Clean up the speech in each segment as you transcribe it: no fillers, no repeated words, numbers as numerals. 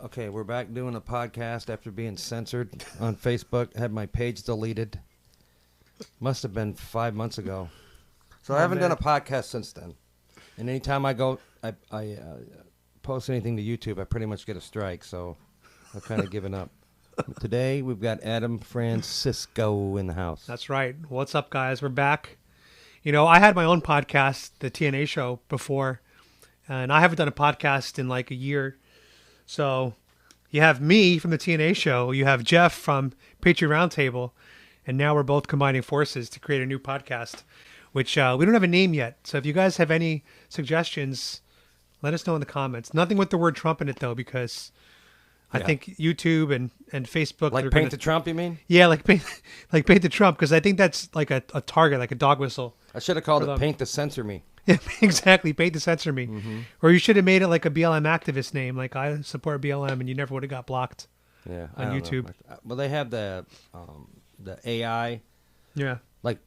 Okay, we're back doing a podcast after being censored on Facebook. Had my page deleted. Must have been 5 months ago. So I haven't done a podcast since then. And anytime I post anything to YouTube, I pretty much get a strike. So I've kind of given up. Today we've got Adam Francisco in the house. That's right. What's up, guys? We're back. You know, I had my own podcast, the TNA Show, before, and I haven't done a podcast in like a year. So you have me from the TNA Show, you have Jeff from Patriot Roundtable, and now we're both combining forces to create a new podcast, which we don't have a name yet. So if you guys have any suggestions, let us know in the comments. Nothing with the word Trump in it, though, because I think YouTube and Facebook... Like paint the Trump, you mean? Yeah, like paint the Trump, because I think that's like a target, like a dog whistle. I should have called it Paint the Censor Me. Yeah, exactly. Paint the Censor Me. Mm-hmm. Or you should have made it like a BLM activist name, like I support BLM, and you never would have got blocked on YouTube. Well, they have the AI. Yeah. Like,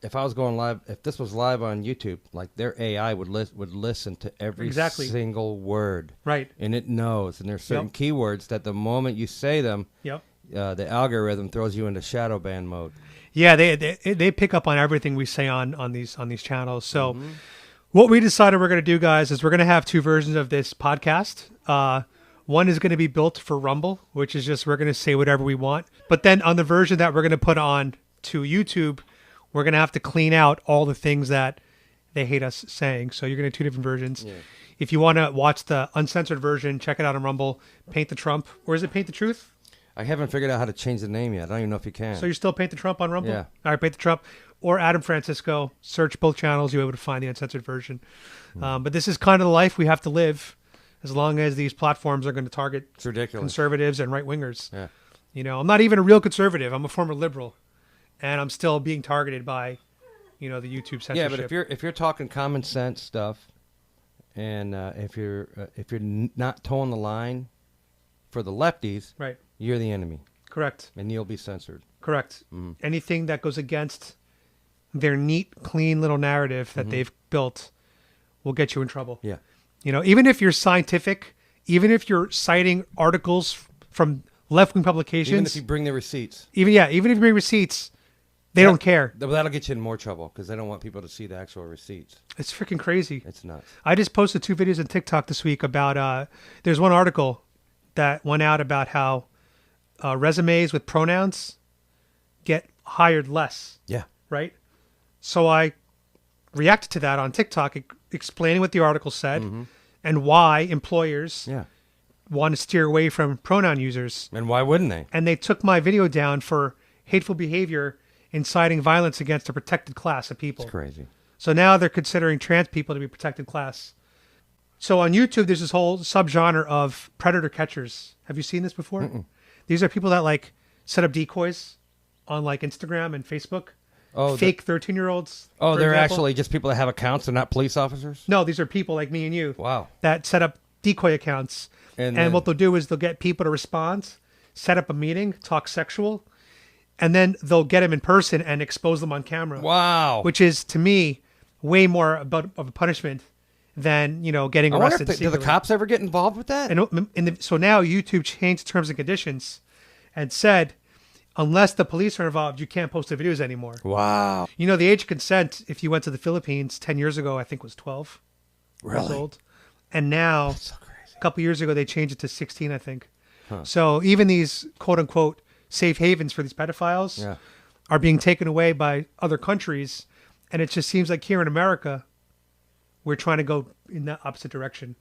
if I was going live, if this was live on YouTube, like their AI would listen to every single word. Right. And it knows. And there's certain keywords that the moment you say them, the algorithm throws you into shadow ban mode. Yeah, they pick up on everything we say on these channels. So what we decided we're going to do, guys, is we're going to have two versions of this podcast. One is going to be built for Rumble, which is just we're going to say whatever we want. But then on the version that we're going to put on to YouTube, we're going to have to clean out all the things that they hate us saying. So you're going to have two different versions. Yeah. If you want to watch the uncensored version, check it out on Rumble. Paint the Trump. Or is it Paint the Truth? I haven't figured out how to change the name yet. I don't even know if you can. So you still Paint the Trump on Rumble? Yeah. All right, Paint the Trump. Or Adam Francisco. Search both channels. You'll be able to find the uncensored version. But this is kind of the life we have to live as long as these platforms are going to target conservatives and right-wingers. Yeah. You know, I'm not even a real conservative. I'm a former liberal. And I'm still being targeted by, the YouTube censorship. Yeah, but if you're talking common sense stuff, and if you're not towing the line for the lefties, right, you're the enemy. Correct. And you'll be censored. Correct. Anything that goes against their neat, clean little narrative that they've built will get you in trouble. Yeah. Even if you're scientific, even if you're citing articles from left-wing publications, even if you bring the receipts, even if you bring receipts. They don't care. That'll get you in more trouble because they don't want people to see the actual receipts. It's freaking crazy. It's nuts. I just posted 2 videos on TikTok this week about, there's one article that went out about how resumes with pronouns get hired less. Yeah. Right? So I reacted to that on TikTok, explaining what the article said and why employers want to steer away from pronoun users. And why wouldn't they? And they took my video down for hateful behavior, inciting violence against a protected class of people. It's crazy. So now they're considering trans people to be protected class. So on YouTube, there's this whole subgenre of predator catchers. Have you seen this before? Mm-mm. These are people that set up decoys on Instagram and Facebook. Oh, fake 13-year-olds. Oh, they're actually just people that have accounts. They're not police officers? No, these are people like me and you. Wow. That set up decoy accounts. And what they'll do is they'll get people to respond, set up a meeting, talk sexual, and then they'll get them in person and expose them on camera. Wow. Which is, to me, way more of a punishment than, getting arrested. Do the cops ever get involved with that? So now YouTube changed terms and conditions and said, unless the police are involved, you can't post the videos anymore. Wow. The age of consent, if you went to the Philippines 10 years ago, I think was 12 years old. And now, that's so crazy. A couple years ago, they changed it to 16, I think. Huh. So even these quote-unquote safe havens for these pedophiles are being taken away by other countries, and it just seems like here in America we're trying to go in that opposite direction.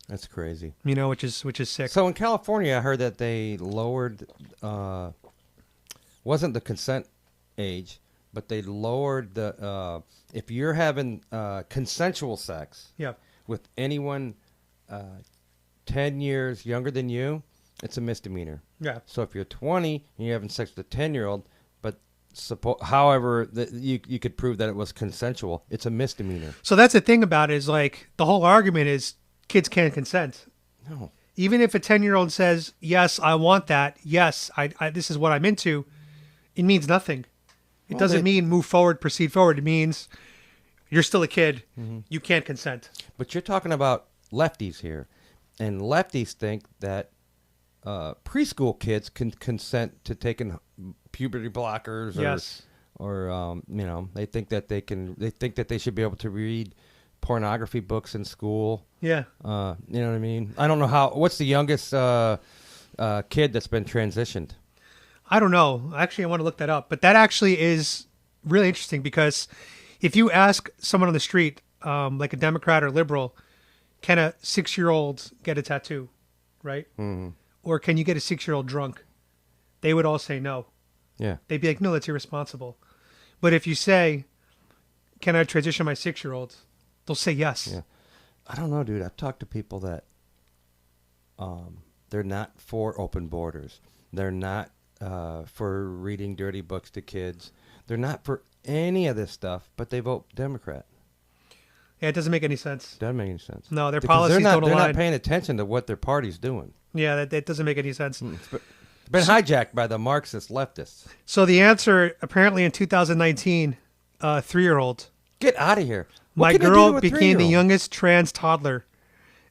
That's crazy. Which is sick. So in California, I heard that they lowered wasn't the consent age, but they lowered the if you're having consensual sex with anyone 10 years younger than you, it's a misdemeanor. Yeah. So if you're 20 and you're having sex with a 10-year-old, but however you could prove that it was consensual, it's a misdemeanor. So that's the thing about it is the whole argument is kids can't consent. No. Even if a 10-year-old says, yes, I want that. Yes, I this is what I'm into. It means nothing. It doesn't mean move forward, proceed forward. It means you're still a kid. Mm-hmm. You can't consent. But you're talking about lefties here. And lefties think that preschool kids can consent to taking puberty blockers, or they think that they should be able to read pornography books in school. Yeah. You know what I mean? I don't know what's the youngest kid that's been transitioned? I don't know. Actually, I want to look that up. But that actually is really interesting because if you ask someone on the street, like a Democrat or liberal, can a 6-year-old get a tattoo, right? Mm-hmm. Or can you get a 6-year-old drunk? They would all say no. Yeah. They'd be like, no, that's irresponsible. But if you say, can I transition my 6-year-old? They'll say yes. Yeah. I don't know, dude. I've talked to people that they're not for open borders. They're not for reading dirty books to kids. They're not for any of this stuff, but they vote Democrat. Yeah, it doesn't make any sense. Doesn't make any sense. No, their because policies don't align. They're not paying attention to what their party's doing. Yeah, that doesn't make any sense. It's been hijacked by the Marxist leftists. So the answer, apparently in 2019, 3-year-old. Get out of here. My girl became the youngest trans toddler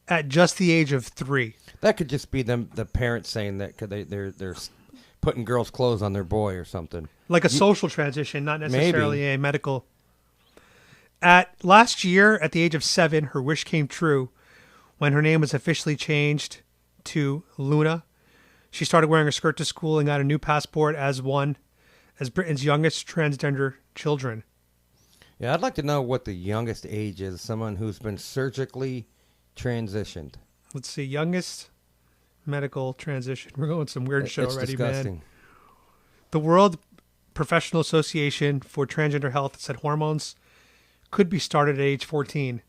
at just the age of 3. That could just be the parents saying that because they're putting girls' clothes on their boy or something. Like a social transition, not necessarily a medical. At last year, at the age of 7, her wish came true when her name was officially changed to Luna. She started wearing a skirt to school and got a new passport as Britain's youngest transgender children. Yeah, I'd like to know what the youngest age is, someone who's been surgically transitioned. Let's see, youngest medical transition. We're going some weird shit already, disgusting. Man. The World Professional Association for Transgender Health said hormones could be started at age 14,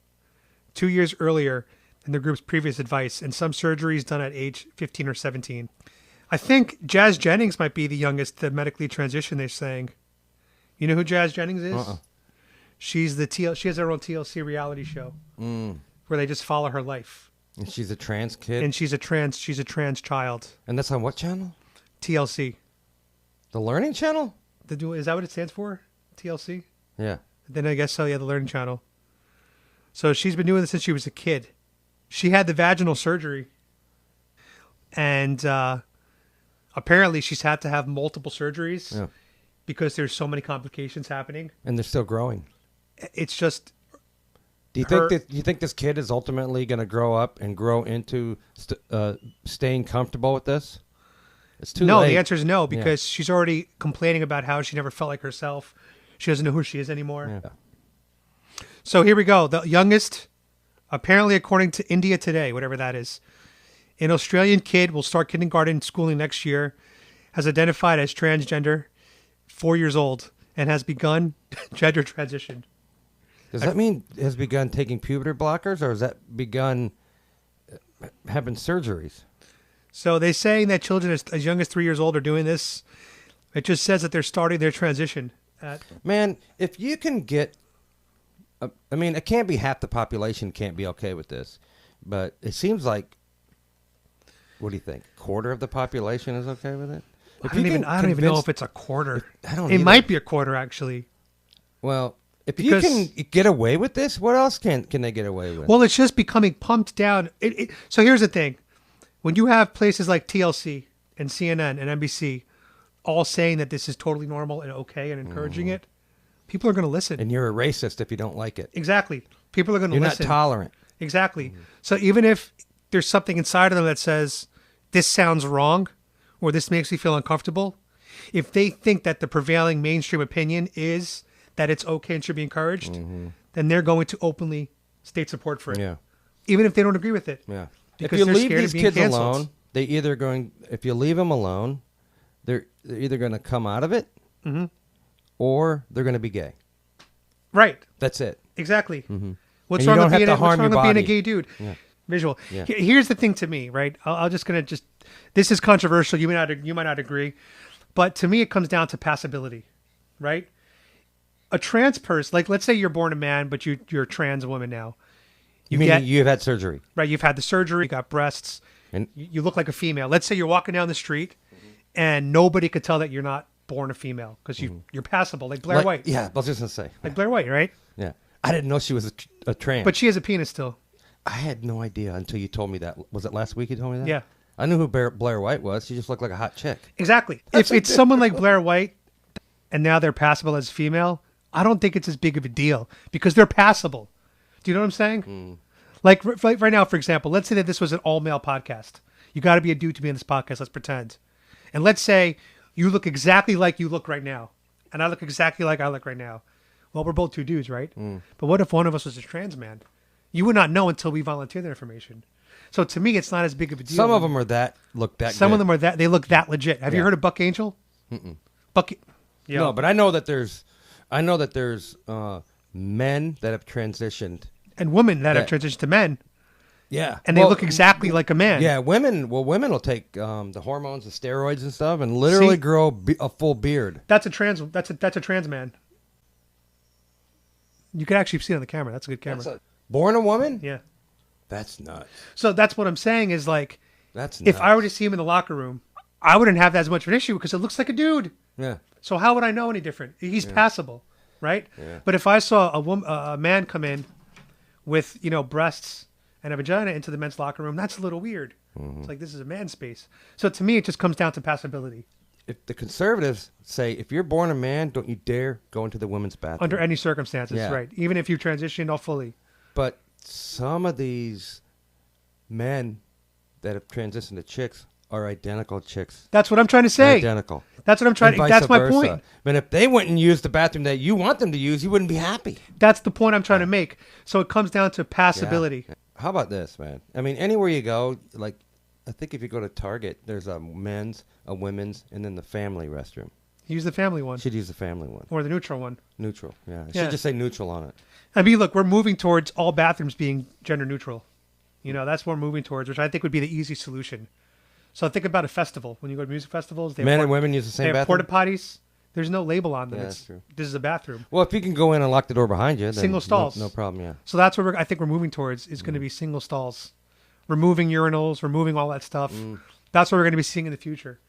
2 years earlier than the group's previous advice, and some surgeries done at age 15 or 17. I think Jazz Jennings might be the youngest to medically transition, they're saying. You know who Jazz Jennings is? Uh-uh. She has her own TLC reality show where they just follow her life. And she's a trans kid? And she's a trans child. And that's on what channel? TLC. The Learning Channel? Is that what it stands for? TLC? Yeah. Then I guess so, yeah, the Learning Channel. So she's been doing this since she was a kid. She had the vaginal surgery. And apparently she's had to have multiple surgeries because there's so many complications happening. And they're still growing. It's just... Do you think this kid is ultimately going to grow up and grow into staying comfortable with this? It's too late. No, the answer is no, because she's already complaining about how she never felt like herself. She doesn't know who she is anymore. Yeah. So here we go. The youngest, apparently according to India Today, whatever that is, an Australian kid will start kindergarten schooling next year, has identified as transgender, 4 years old, and has begun gender transition. Does that mean has begun taking puberty blockers, or has that begun having surgeries? So they're saying that children as young as 3 years old are doing this. It just says that they're starting their transition. Man, if you can get... it can't be half the population can't be okay with this. But it seems like... What do you think? A quarter of the population is okay with it? I don't even know if it's a quarter. It might be a quarter, actually. Well... If you can get away with this, what else can they get away with? Well, it's just becoming pumped down. So here's the thing. When you have places like TLC and CNN and NBC all saying that this is totally normal and okay and encouraging it, people are going to listen. And you're a racist if you don't like it. Exactly. People are going to listen. You're not tolerant. Exactly. So even if there's something inside of them that says, this sounds wrong or this makes me feel uncomfortable, if they think that the prevailing mainstream opinion is... that it's okay and should be encouraged, then they're going to openly state support for it. Yeah. Even if they don't agree with it. Yeah. Because if you they're leave scared these of being kids canceled. alone, if you leave them alone, they're either going to come out of it or they're going to be gay. Right. That's it. Exactly. Mm-hmm. What's wrong with being a gay dude? Yeah. Visual. Yeah. Here's the thing to me, right? This is controversial. You might not agree. But to me, it comes down to passability, right? A trans person, like let's say you're born a man, but you're a trans woman now. You've had surgery. Right, you've had the surgery, you got breasts, and you look like a female. Let's say you're walking down the street and nobody could tell that you're not born a female because you're passable, like Blair White. Yeah, I was just going to say. Like Blair White, right? Yeah. I didn't know she was a trans. But she has a penis still. I had no idea until you told me that. Was it last week you told me that? Yeah. I knew who Blair White was. She just looked like a hot chick. Exactly. If it's someone like Blair White and now they're passable as female, I don't think it's as big of a deal because they're passable. Do you know what I'm saying? Like right now, for example, let's say that this was an all-male podcast. You got to be a dude to be on this podcast. Let's pretend. And let's say you look exactly like you look right now. And I look exactly like I look right now. Well, we're both two dudes, right? But what if one of us was a trans man? You would not know until we volunteer that information. So to me, it's not as big of a deal. Some of them are look that Some good. of them are that. They look that legit. Have you heard of Buck Angel? Buck. Yeah. No, but I know that there's men that have transitioned. And women that have transitioned to men. Yeah. And they look exactly like a man. Yeah, women will take the hormones, the steroids and stuff and literally grow a full beard. That's a trans man. You can actually see it on the camera. That's a good camera. Born a woman? Yeah. That's nuts. So that's what I'm saying is like, that's nuts. If I were to see him in the locker room, I wouldn't have that as much of an issue because it looks like a dude. Yeah. So how would I know any different? He's passable, right? Yeah. But if I saw a man come in with, breasts and a vagina into the men's locker room, that's a little weird. It's like, this is a man space. So to me, it just comes down to passability. If the conservatives say, if you're born a man, don't you dare go into the women's bathroom. Under any circumstances, right. Even if you transitioned all fully. But some of these men that have transitioned to chicks are identical chicks. That's what I'm trying to say. They're identical. That's what I'm trying to say. That's my point. But if they went and used the bathroom that you want them to use, you wouldn't be happy. That's the point I'm trying to make. So it comes down to passability. Yeah. How about this, man? I mean, anywhere you go, like, I think if you go to Target, there's a men's, a women's, and then the family restroom. Use the family one. Should use the family one. Or the neutral one. Neutral, yeah. It should just say neutral on it. I mean, look, we're moving towards all bathrooms being gender neutral. That's what we're moving towards, which I think would be the easy solution. So think about a festival. When you go to music festivals, men and women use the same bathroom? Porta potties. There's no label on them. Yeah, that's true. This is a bathroom. Well, if you can go in and lock the door behind you, then single stalls. No problem, yeah. So that's what I think we're moving towards is going to be single stalls. Removing urinals, removing all that stuff. That's what we're going to be seeing in the future.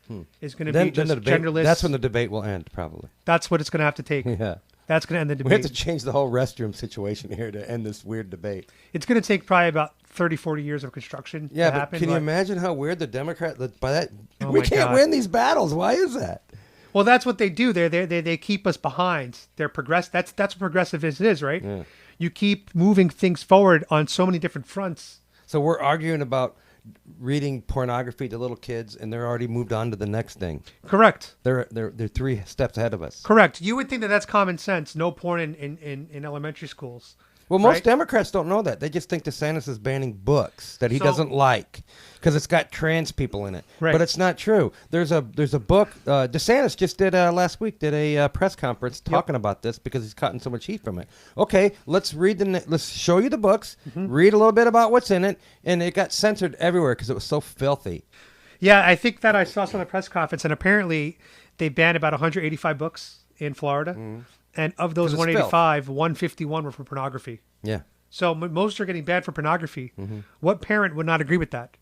It's going to be just genderless. That's when the debate will end, probably. That's what it's going to have to take. Yeah. That's going to end the debate. We have to change the whole restroom situation here to end this weird debate. It's going to take probably about 30, 40 years of construction to happen. Can you imagine how weird the Democrat by that? Oh we can't win these battles. Why is that? Well, that's what they do. They keep us behind. They're That's what progressivism is, right? Yeah. You keep moving things forward on so many different fronts. So we're arguing about reading pornography to little kids, and they're already moved on to the next thing. Correct. They're 3 steps ahead of us. Correct. You would think that that's common sense. No porn in elementary schools. Well, most Democrats don't know that. They just think DeSantis is banning books that he doesn't like because it's got trans people in it. Right. But it's not true. There's a book. DeSantis just did last week did a press conference talking about this because he's cutting so much heat from it. Okay, let's show you the books. Read a little bit about what's in it, and it got censored everywhere because it was so filthy. Yeah, I think that I saw some of the press conference, and apparently they banned about 185 books in Florida. And of those 185, 151 were for pornography. Yeah. So most are getting banned for pornography. What parent would not agree with that?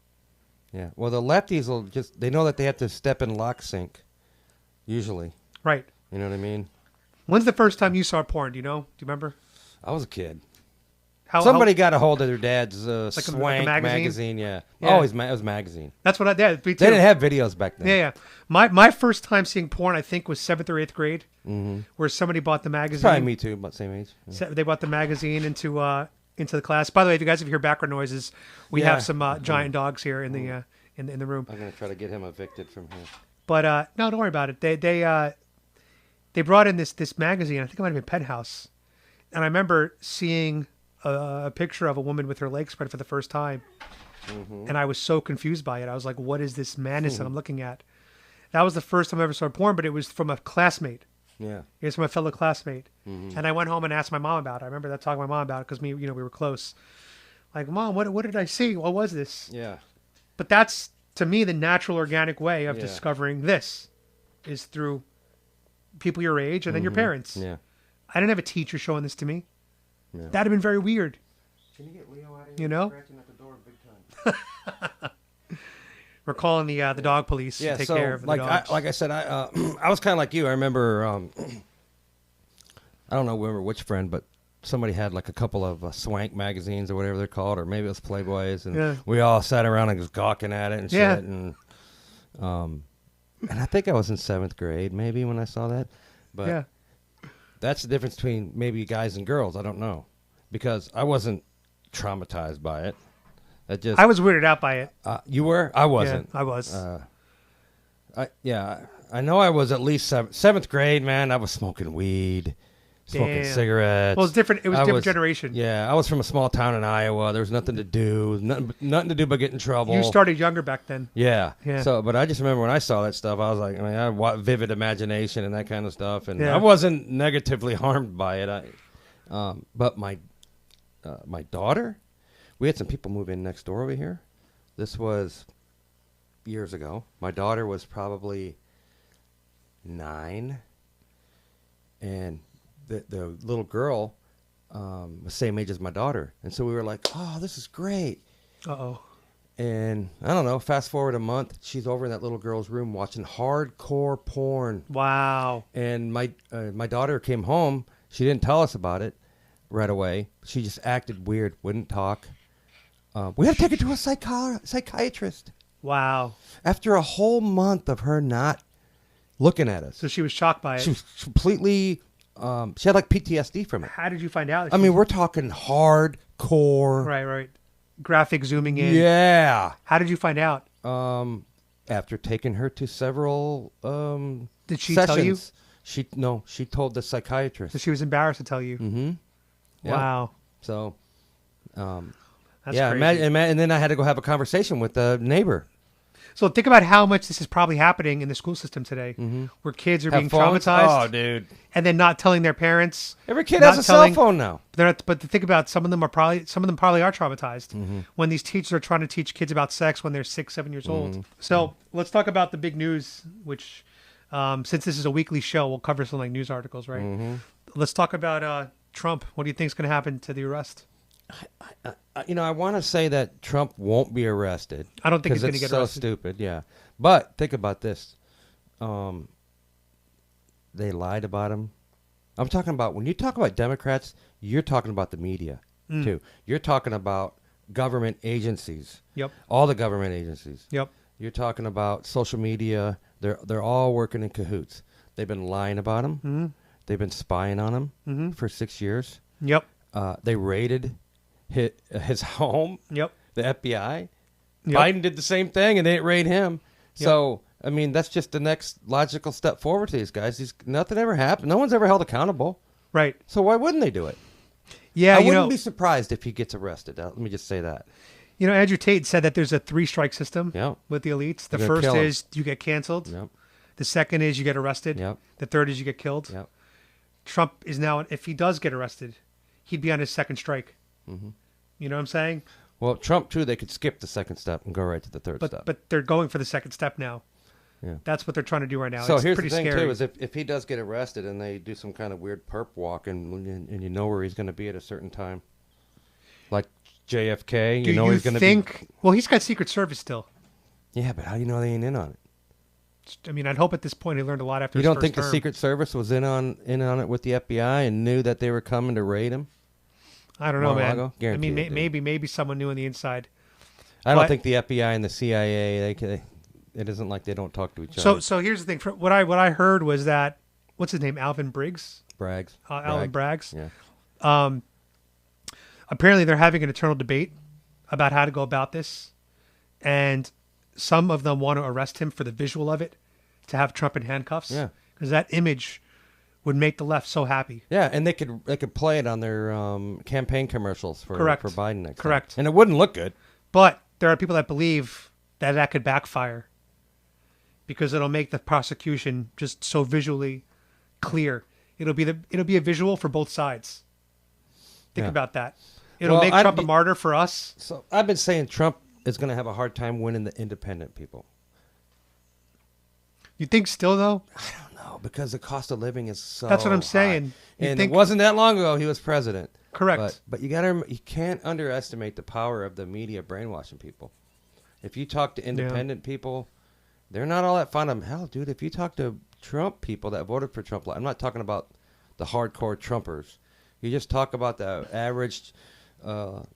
Yeah. Well, the lefties they know that they have to step in lock sync, usually. Right. You know what I mean? When's the first time you saw porn? Do you know? Do you remember? I was a kid. Somebody got a hold of their dad's Swank like a magazine. Yeah. Oh, it was magazine. That's what I did. They didn't have videos back then. Yeah. My first time seeing porn, I think, was 7th or 8th grade, where somebody bought the magazine. Probably me too, about the same age. Yeah. They bought the magazine into the class. By the way, if you guys hear background noises, we have some giant dogs here in the in the room. I'm gonna try to get him evicted from here. But no, don't worry about it. They brought in this magazine. I think it might have been Penthouse, and I remember seeing a picture of a woman with her legs spread for the first time. And I was so confused by it. I was like, what is this madness that I'm looking at? That was the first time I ever saw porn, but it was from a classmate. Yeah. It was from a fellow classmate. And I went home and asked my mom about it. I remember that talking to my mom about it because we were close. Like, Mom, what did I see? What was this? Yeah. But that's, to me, the natural, organic way of discovering this is through people your age and then your parents. Yeah. I didn't have a teacher showing this to me. Yeah. That'd have been very weird. Can you get Leo out of here? You know? Scratching at the door big time. We're calling the dog police to take care of the dogs. Like I said, I was kind of like you. I remember, I don't know which friend, but somebody had like a couple of swank magazines or whatever they're called, or maybe it was Playboys, and we all sat around and was gawking at it and shit. And I think I was in 7th grade maybe when I saw that. But that's the difference between maybe guys and girls. I don't know, because I wasn't traumatized by it. I was weirded out by it. You were? I wasn't. Yeah, I was. I know I was at least 7th grade, man. I was smoking weed, smoking cigarettes. Well, it was different. It was a different generation. Yeah, I was from a small town in Iowa. There was nothing to do, nothing to do but get in trouble. You started younger back then. Yeah. So, but I just remember when I saw that stuff, I was like, I had vivid imagination and that kind of stuff, and I wasn't negatively harmed by it. But my daughter, we had some people move in next door over here. This was years ago. My daughter was probably 9, and the little girl was the same age as my daughter, and so we were like, oh, this is great. And I don't know, fast forward a month, she's over in that little girl's room watching hardcore porn. Wow. And my daughter came home. She didn't tell us about it right away. She just acted weird, wouldn't talk. We had to take her to a psychiatrist. Wow. After a whole month of her not looking at us. So she was shocked by it. She was completely, she had like PTSD from it. How did you find out? I mean, we're talking hardcore. Right. Graphic zooming in. Yeah. How did you find out? After taking her to several did she sessions. Tell you? She told the psychiatrist. So she was embarrassed to tell you. Mm-hmm. Yeah. Wow. So, that's crazy. and then I had to go have a conversation with the neighbor. So think about how much this is probably happening in the school system today, where kids are being traumatized. Oh, dude! And then not telling their parents. Every kid has a cell phone now. But to think about, some of them probably are traumatized when these teachers are trying to teach kids about sex when they're 6, 7 years old. So let's talk about the big news, which since this is a weekly show, we'll cover some like news articles, right? Let's talk about Trump. What do you think is going to happen to the arrest? I want to say that Trump won't be arrested. I don't think he's going to get arrested. It's so stupid, yeah. But think about this. They lied about him. I'm talking about, when you talk about Democrats, you're talking about the media, too. You're talking about government agencies. Yep. All the government agencies. Yep. You're talking about social media. They're all working in cahoots. They've been lying about him. They've been spying on him for 6 years. Yep. They raided his home. Yep. The FBI. Yep. Biden did the same thing, and they didn't raid him. Yep. So, I mean, that's just the next logical step forward to these guys. Nothing ever happened. No one's ever held accountable. Right. So why wouldn't they do it? Yeah, I wouldn't be surprised if he gets arrested. Let me just say that. Andrew Tate said that there's a 3-strike system with the elites. The first is you get canceled. Yep. The second is you get arrested. Yep. The third is you get killed. Yep. Trump is now, if he does get arrested, he'd be on his second strike. You know what I'm saying? Well, Trump, too, they could skip the second step and go right to the third step. But they're going for the second step now. Yeah. That's what they're trying to do right now. So it's here's pretty the thing, scary. too, is if he does get arrested and they do some kind of weird perp walk and you know where he's going to be at a certain time, like JFK, do you know you he's going to be... Well, he's got Secret Service still. Yeah, but how do you know they ain't in on it? I mean, I'd hope at this point he learned a lot after his You first don't think term. the Secret Service was in on it with the FBI and knew that they were coming to raid him? I don't know, man. I mean, Guaranteed. maybe someone knew on the inside. I don't think the FBI and the CIA, it isn't like they don't talk to each other. So here's the thing. What I heard was that, what's his name? Alvin Braggs? Braggs. Alvin Braggs. Yeah. Apparently they're having an eternal debate about how to go about this. And some of them want to arrest him for the visual of it, to have Trump in handcuffs. Yeah. Because that image would make the left so happy. Yeah, and they could play it on their campaign commercials for Biden next time. And it wouldn't look good. But there are people that believe that could backfire because it'll make the prosecution just so visually clear. It'll be a visual for both sides. Think about that. It'll make Trump a martyr for us. So I've been saying Trump is going to have a hard time winning the independent people. You think still, though? I don't know, because the cost of living is so That's what I'm saying. And it wasn't that long ago he was president. Correct. But you can't underestimate the power of the media brainwashing people. If you talk to independent people, they're not all that fond of him. Hell, dude, if you talk to Trump people that voted for Trump, I'm not talking about the hardcore Trumpers, You just talk about the average, well,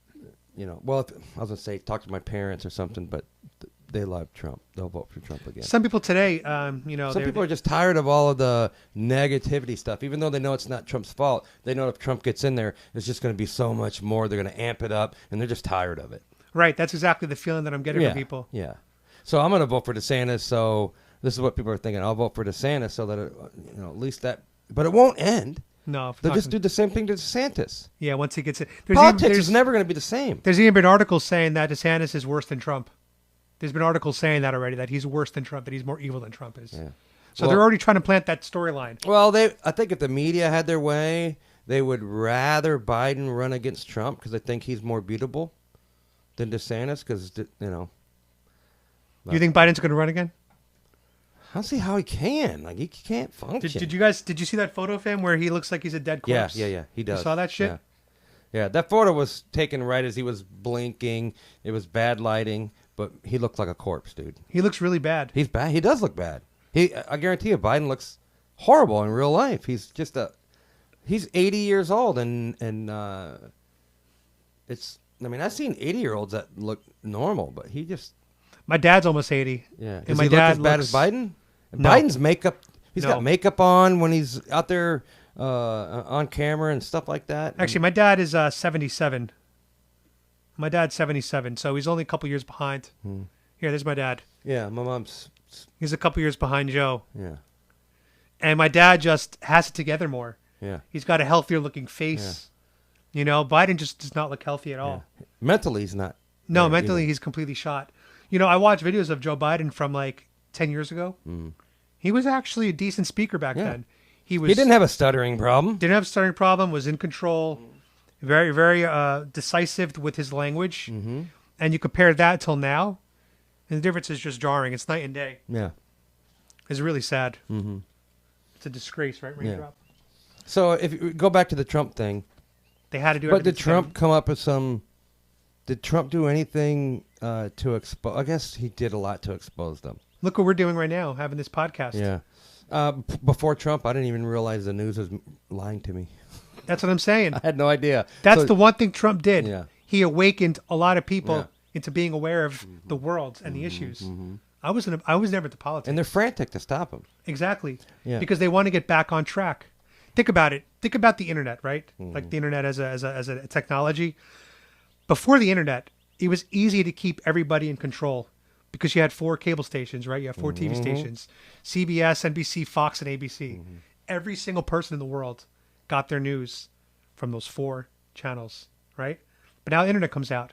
I was going to say talk to my parents or something, but they love Trump. They'll vote for Trump again. Some people today, some people are just tired of all of the negativity stuff. Even though they know it's not Trump's fault, they know if Trump gets in there, it's just going to be so much more. They're going to amp it up, and they're just tired of it. Right. That's exactly the feeling that I'm getting from people. Yeah. So I'm going to vote for DeSantis. So this is what people are thinking. I'll vote for DeSantis so that, at least that. But it won't end. No. They'll just do the same thing to DeSantis. Yeah, once he gets it. Politics is never going to be the same. There's even been articles saying that DeSantis is worse than Trump. There's been articles saying that already, that he's worse than Trump, that he's more evil than Trump is. Yeah. So they're already trying to plant that storyline. Well, I think if the media had their way, they would rather Biden run against Trump because they think he's more beatable than DeSantis because, You think Biden's going to run again? I don't see how he can. Like, he can't function. Did you see that photo of him where he looks like he's a dead corpse? Yeah, he does. You saw that shit? Yeah, that photo was taken right as he was blinking. It was bad lighting, but he looked like a corpse, dude. He looks really bad. He's bad. He does look bad. I guarantee you, Biden looks horrible in real life. He's 80 years old, and it's. I mean, I've seen 80-year-olds that look normal, but he just. My dad's almost 80. Yeah, and my dad look as bad as Biden. No. Biden's makeup. He's got makeup on when he's out there on camera and stuff like that. Actually, my dad is 77. My dad's 77, so he's only a couple years behind. Here, there's my dad. Yeah, my mom's. He's a couple years behind Joe. Yeah. And my dad just has it together more. Yeah. He's got a healthier looking face. Yeah. Biden just does not look healthy at all. Yeah. Mentally, he's not. No, mentally, he's completely shot. I watched videos of Joe Biden from like 10 years ago. He was actually a decent speaker back then. He didn't have a stuttering problem. Didn't have a stuttering problem, was in control, very, very decisive with his language. Mm-hmm. And you compare that till now, and the difference is just jarring. It's night and day. Yeah. It's really sad. Mm-hmm. It's a disgrace, right, Raindrop? So if you go back to the Trump thing. They had to do it. But did Trump come up with some... Did Trump do anything to expose? I guess he did a lot to expose them. Look what we're doing right now, having this podcast. Yeah. Before Trump, I didn't even realize the news was lying to me. That's what I'm saying. I had no idea. That's the one thing Trump did. Yeah. He awakened a lot of people into being aware of the world and the issues. Mm-hmm. I was never into politics. And they're frantic to stop him. Exactly. Yeah. Because they want to get back on track. Think about it. Think about the internet, right? Mm-hmm. Like the internet as a technology. Before the internet, it was easy to keep everybody in control because you had 4 cable stations, right? You have 4 TV stations, CBS, NBC, Fox, and ABC. Mm-hmm. Every single person in the world got their news from those 4 channels, right? But now the internet comes out.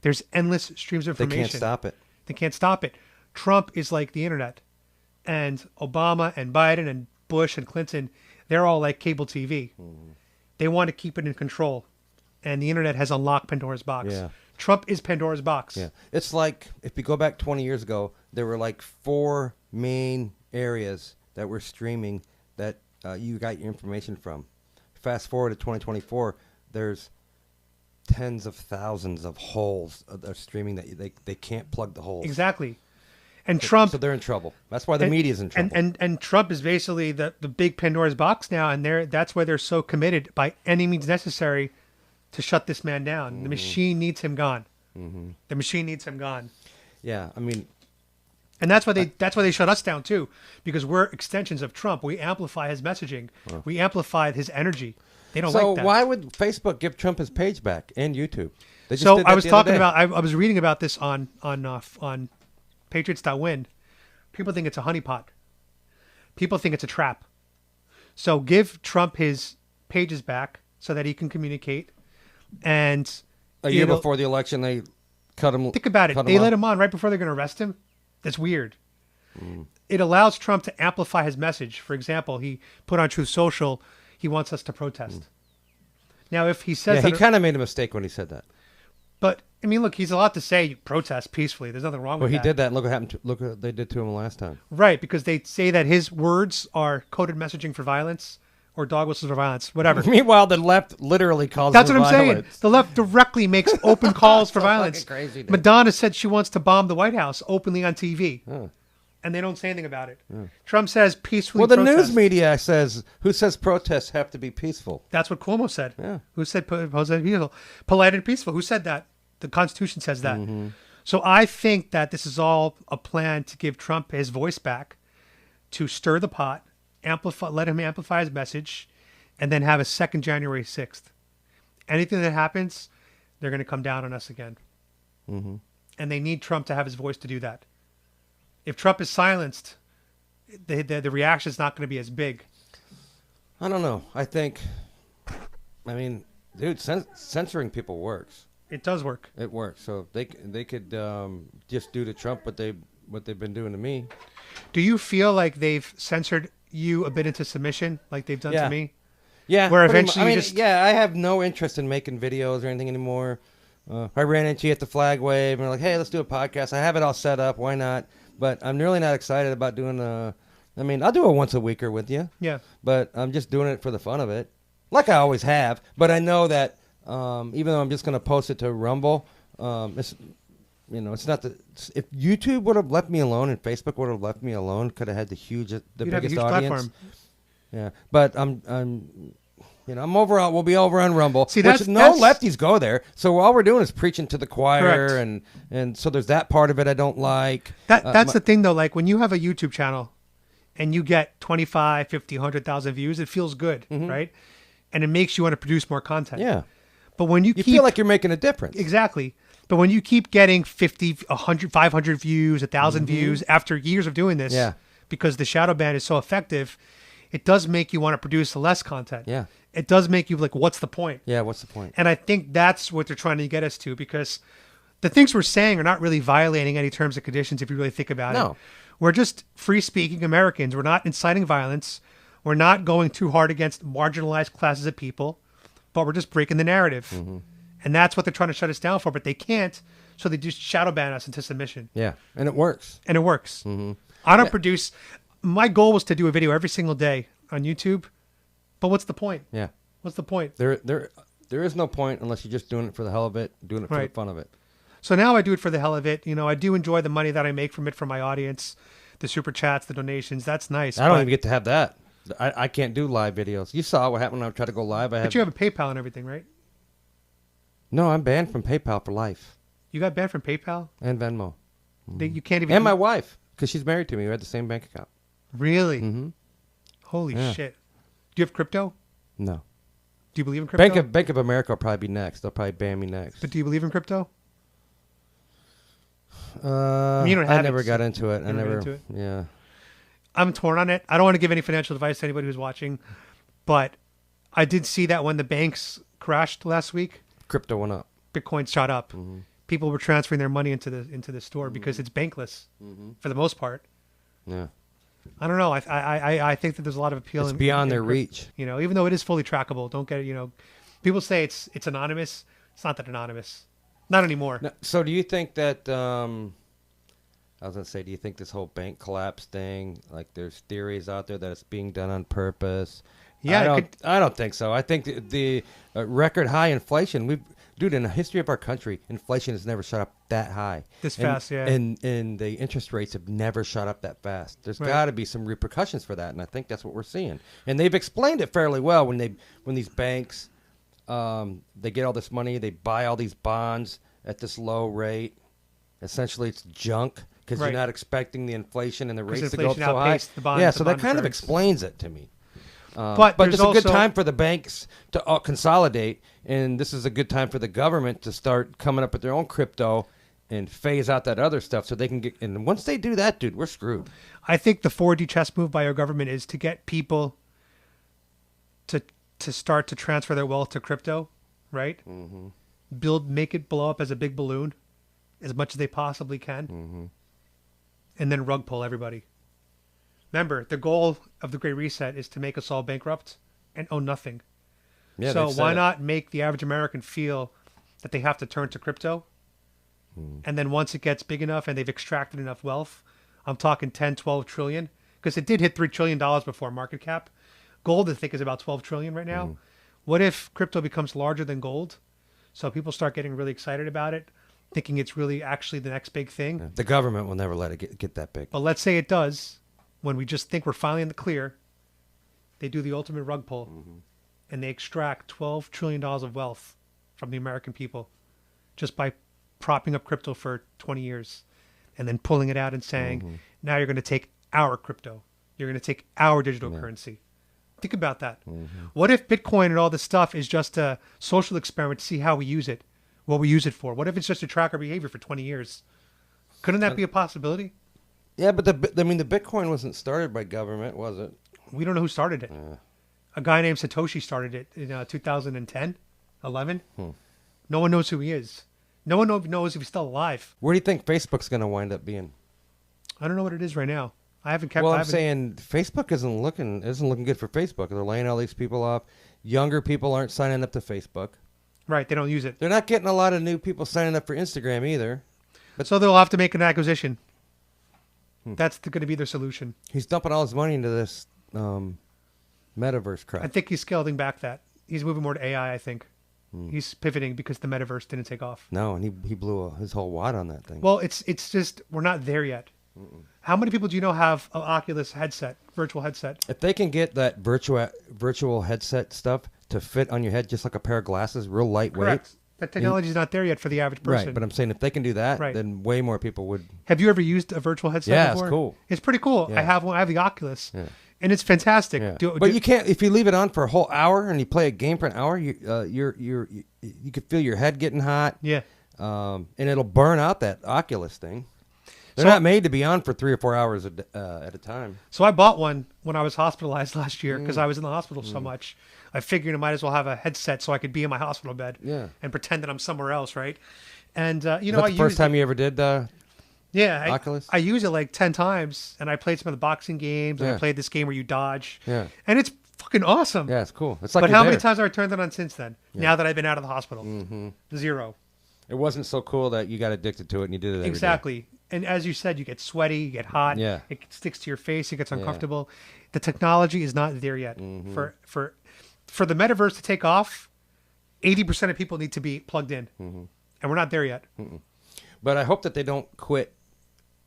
There's endless streams of information. They can't stop it. They can't stop it. Trump is like the internet. And Obama and Biden and Bush and Clinton, they're all like cable TV. Mm-hmm. They want to keep it in control. And the internet has unlocked Pandora's box. Yeah. Trump is Pandora's box. Yeah. It's like, if you go back 20 years ago, there were like 4 main areas that were streaming that you got your information from. Fast forward to 2024, there's tens of thousands of holes that are streaming that they can't plug the holes. Exactly. And Trump... So they're in trouble. That's why the media's in trouble. And Trump is basically the big Pandora's box now, and that's why they're so committed by any means necessary to shut this man down. Mm-hmm. The machine needs him gone. Mm-hmm. The machine needs him gone. Yeah, I mean... And that's why they shut us down, too, because we're extensions of Trump. We amplify his messaging. We amplify his energy. They don't like that. So why would Facebook give Trump his page back and YouTube? They just so did that I was the talking other day. about... I was reading about this on Patriots.win. People think it's a honeypot. People think it's a trap. So give Trump his pages back so that he can communicate. And a year before the election, they cut him. Think about it. They let him on right before they're going to arrest him. That's weird. It allows Trump to amplify his message. For example, he put on Truth Social, he wants us to protest. Now, if he says he kind of made a mistake when he said that. But I mean, look, he's allowed to say protest peacefully. There's nothing wrong with that. Well, he did that. And look what happened. Look what they did to him last time. Right, because they say that his words are coded messaging for violence. Or dog whistles for violence, whatever. Meanwhile, the left literally calls That's for what I'm violence. saying. The left directly makes open calls for violence. Crazy, Madonna said she wants to bomb the White House openly on TV. and they don't say anything about it. Yeah. Trump says peacefully. Well, the news media says protests have to be peaceful. That's what Cuomo said. Yeah. Who said peaceful? Polite and peaceful. Who said that? The Constitution says that. Mm-hmm. So I think that this is all a plan to give Trump his voice back, to stir the pot, let him amplify his message, and then have a second January 6th. Anything that happens, they're going to come down on us again. Mm-hmm. And they need Trump to have his voice to do that. If Trump is silenced, the reaction is not going to be as big. I don't know. I mean, dude, censoring people works. It does work. It works. So they could just do to Trump what they've been doing to me. Do you feel like they've censored you a bit into submission, like they've done to me? Yeah. Where eventually I have no interest in making videos or anything anymore. I ran into you at the flag wave and we're like, hey, let's do a podcast. I have it all set up. Why not? But I'm really not excited about doing I'll do a once a weeker with you. Yeah. But I'm just doing it for the fun of it, like I always have. But I know that even though I'm just going to post it to Rumble, it's not if YouTube would have left me alone and Facebook would have left me alone, could have had the biggest audience. Platform. Yeah, but I'm over. We'll be over on Rumble. See, no lefties go there. So all we're doing is preaching to the choir, correct. and so there's that part of it I don't like. That's the thing though. Like when you have a YouTube channel, and you get 25, 50, 100,000 views, it feels good, mm-hmm. right? And it makes you want to produce more content. Yeah. But when you feel like you're making a difference. Exactly. But when you keep getting 50, 100, 500 views, 1,000 mm-hmm. views after years of doing this, because the shadow ban is so effective, it does make you want to produce less content. Yeah. It does make you like, what's the point? Yeah, what's the point? And I think that's what they're trying to get us to, because the things we're saying are not really violating any terms and conditions if you really think about it. We're just free-speaking Americans. We're not inciting violence. We're not going too hard against marginalized classes of people, but we're just breaking the narrative. Mm-hmm. And that's what they're trying to shut us down for, but they can't, so they just shadow ban us into submission. Yeah, and it works. Mm-hmm. I don't produce... My goal was to do a video every single day on YouTube, but what's the point? Yeah. What's the point? There is no point unless you're just doing it for the hell of it, doing it for the fun of it. So now I do it for the hell of it. I do enjoy the money that I make from it for my audience, the super chats, the donations. That's nice. I don't even get to have that. I can't do live videos. You saw what happened when I tried to go live. But you have a PayPal and everything, right? No, I'm banned from PayPal for life. You got banned from PayPal? And Venmo. You can't even... And my wife, because she's married to me. We had the same bank account. Really? Mm-hmm. Holy shit. Do you have crypto? No. Do you believe in crypto? Bank of America will probably be next. They'll probably ban me next. But do you believe in crypto? You don't have I never got into it. Yeah. I'm torn on it. I don't want to give any financial advice to anybody who's watching, but I did see that when the banks crashed last week, crypto went up. Bitcoin shot up. Mm-hmm. People were transferring their money into the store mm-hmm. because it's bankless for the most part. Yeah. I don't know. I think that there's a lot of appeal. It's beyond their reach. Even though it is fully trackable, don't get it. People say it's anonymous. It's not that anonymous. Not anymore. Now, so do you think that, I was going to say, do you think this whole bank collapse thing, like there's theories out there that it's being done on purpose? Yeah. I don't think so. I think the record high inflation, dude, in the history of our country, inflation has never shot up that high. Fast, yeah. And the interest rates have never shot up that fast. There's got to be some repercussions for that, and I think that's what we're seeing. And they've explained it fairly well when these banks, they get all this money, they buy all these bonds at this low rate. Essentially, it's junk because you're not expecting the inflation and the rates to go up so high. So that kind of explains it to me. But it's a good time for the banks to consolidate, and this is a good time for the government to start coming up with their own crypto and phase out that other stuff so they can get. And once they do that, dude, we're screwed. I think the 4D chess move by our government is to get people to start to transfer their wealth to crypto, right? Mm-hmm. Make it blow up as a big balloon, as much as they possibly can, mm-hmm. and then rug pull everybody. Remember, the goal of the Great Reset is to make us all bankrupt and own nothing. Yeah, so why not make the average American feel that they have to turn to crypto? And then once it gets big enough and they've extracted enough wealth, I'm talking 10, 12 trillion, because it did hit $3 trillion before market cap. Gold, I think, is about 12 trillion right now. What if crypto becomes larger than gold? So people start getting really excited about it. thinking it's really actually the next big thing. Yeah. The government will never let it get that big. But let's say it does. When we just think we're finally in the clear, they do the ultimate rug pull, and they extract $12 trillion of wealth from the American people just by propping up crypto for 20 years and then pulling it out and saying, now you're going to take our crypto. You're going to take our digital currency. Think about that. What if Bitcoin and all this stuff is just a social experiment to see how we use it, what we use it for? What if it's just to track our behavior for 20 years? Couldn't that be a possibility? Yeah, but the Bitcoin wasn't started by government, was it? We don't know who started it. A guy named Satoshi started it in 2010, 11. No one knows who he is. No one knows if he's still alive. Where do you think Facebook's going to wind up being? I don't know what it is right now. I haven't kept. Well, I'm saying Facebook isn't looking good for Facebook. They're laying all these people off. Younger people aren't signing up to Facebook. Right, they don't use it. They're not getting a lot of new people signing up for Instagram either. But so they'll have to make an acquisition. That's going to be their solution. He's dumping all his money into this metaverse crap. I think he's scaling back that. He's moving more to AI, I think. He's pivoting because the metaverse didn't take off. No, and he blew his whole wad on that thing. Well, it's just, we're not there yet. How many people do you know have an Oculus headset, virtual headset? If they can get that virtual headset stuff to fit on your head just like a pair of glasses, real lightweight. Correct. That technology is not there yet for the average person. Right, but I'm saying if they can do that, then way more people would. Have you ever used a virtual headset before? Yeah, it's cool. It's pretty cool. Yeah. I have one. I have the Oculus, and it's fantastic. Yeah. But you can't if you leave it on for a whole hour and you play a game for an hour. You could feel your head getting hot. Yeah, and it'll burn out that Oculus thing. They're not made to be on for 3 or 4 hours at a time. So I bought one when I was hospitalized last year because I was in the hospital so much. I figured I might as well have a headset so I could be in my hospital bed and pretend that I'm somewhere else, right? And you know, the first time you ever did Oculus? I used it like 10 times, and I played some of the boxing games, and I played this game where you dodge. Yeah, and it's fucking awesome. Yeah, it's cool. It's like. But how many times have I turned it on since then? Yeah. Now that I've been out of the hospital, 0. It wasn't so cool that you got addicted to it and you did it every day. And as you said, you get sweaty, you get hot. Yeah. It sticks to your face. It gets uncomfortable. Yeah. The technology is not there yet. For the metaverse to take off, 80% of people need to be plugged in, and we're not there yet. But I hope that they don't quit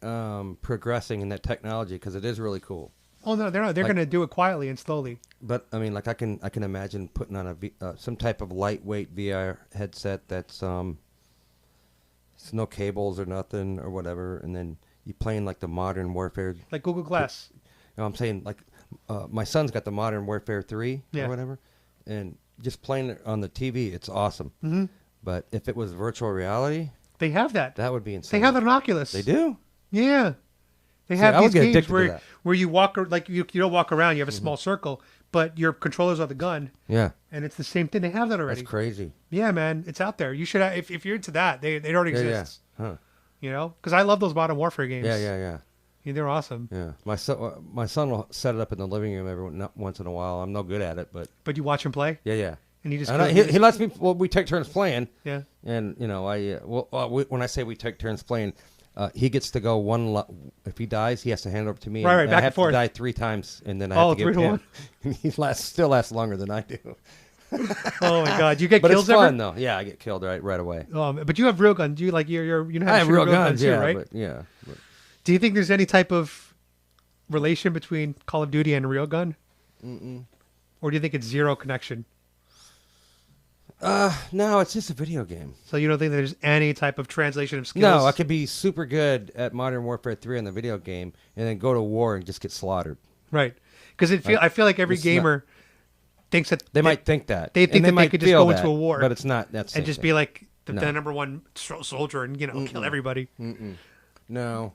progressing in that technology because it is really cool. Oh no, they're not. They're going to do it quietly and slowly. But I mean, like I can imagine putting on some type of lightweight VR headset that's it's no cables or nothing or whatever, and then you playing like the Modern Warfare, like Google Glass. You know, I'm saying like my son's got the Modern Warfare 3 or whatever, and just playing it on the TV, it's awesome. But if it was virtual reality, they have that. That would be insane. They have that on Oculus. They do. Yeah. They have these games where you walk, like you don't walk around, you have a small circle, but your controllers are the gun. Yeah. And it's the same thing. They have that already. That's crazy. Yeah, man. It's out there. You should, if you're into that, they already exist. Yeah. Huh. You know? Because I love those Modern Warfare games. Yeah. They're awesome. Yeah. My son will set it up in the living room once in a while. I'm no good at it, but. But you watch him play? Yeah. And he just he lets me. Well, we take turns playing. Yeah. And you know, when I say we take turns playing, he gets to go if he dies, he has to hand it over to me. Right, back I have and forth. to die 3 times, and then I have to give 3 to 1. And he still lasts longer than I do. Oh my God! You get but kills it's fun ever? though. Yeah, I get killed right away. But you have real guns. Do you like you know how to I have shoot real guns too, yeah, right? But. Do you think there's any type of relation between Call of Duty and a real gun? Or do you think it's zero connection? No, it's just a video game. So you don't think there's any type of translation of skills? No, I could be super good at Modern Warfare 3 on the video game and then go to war and just get slaughtered. Right. Because I feel like every gamer thinks that... They might think that. They think that they could just go into a war. But it's not. That's and just be like the number one soldier and, kill everybody. No.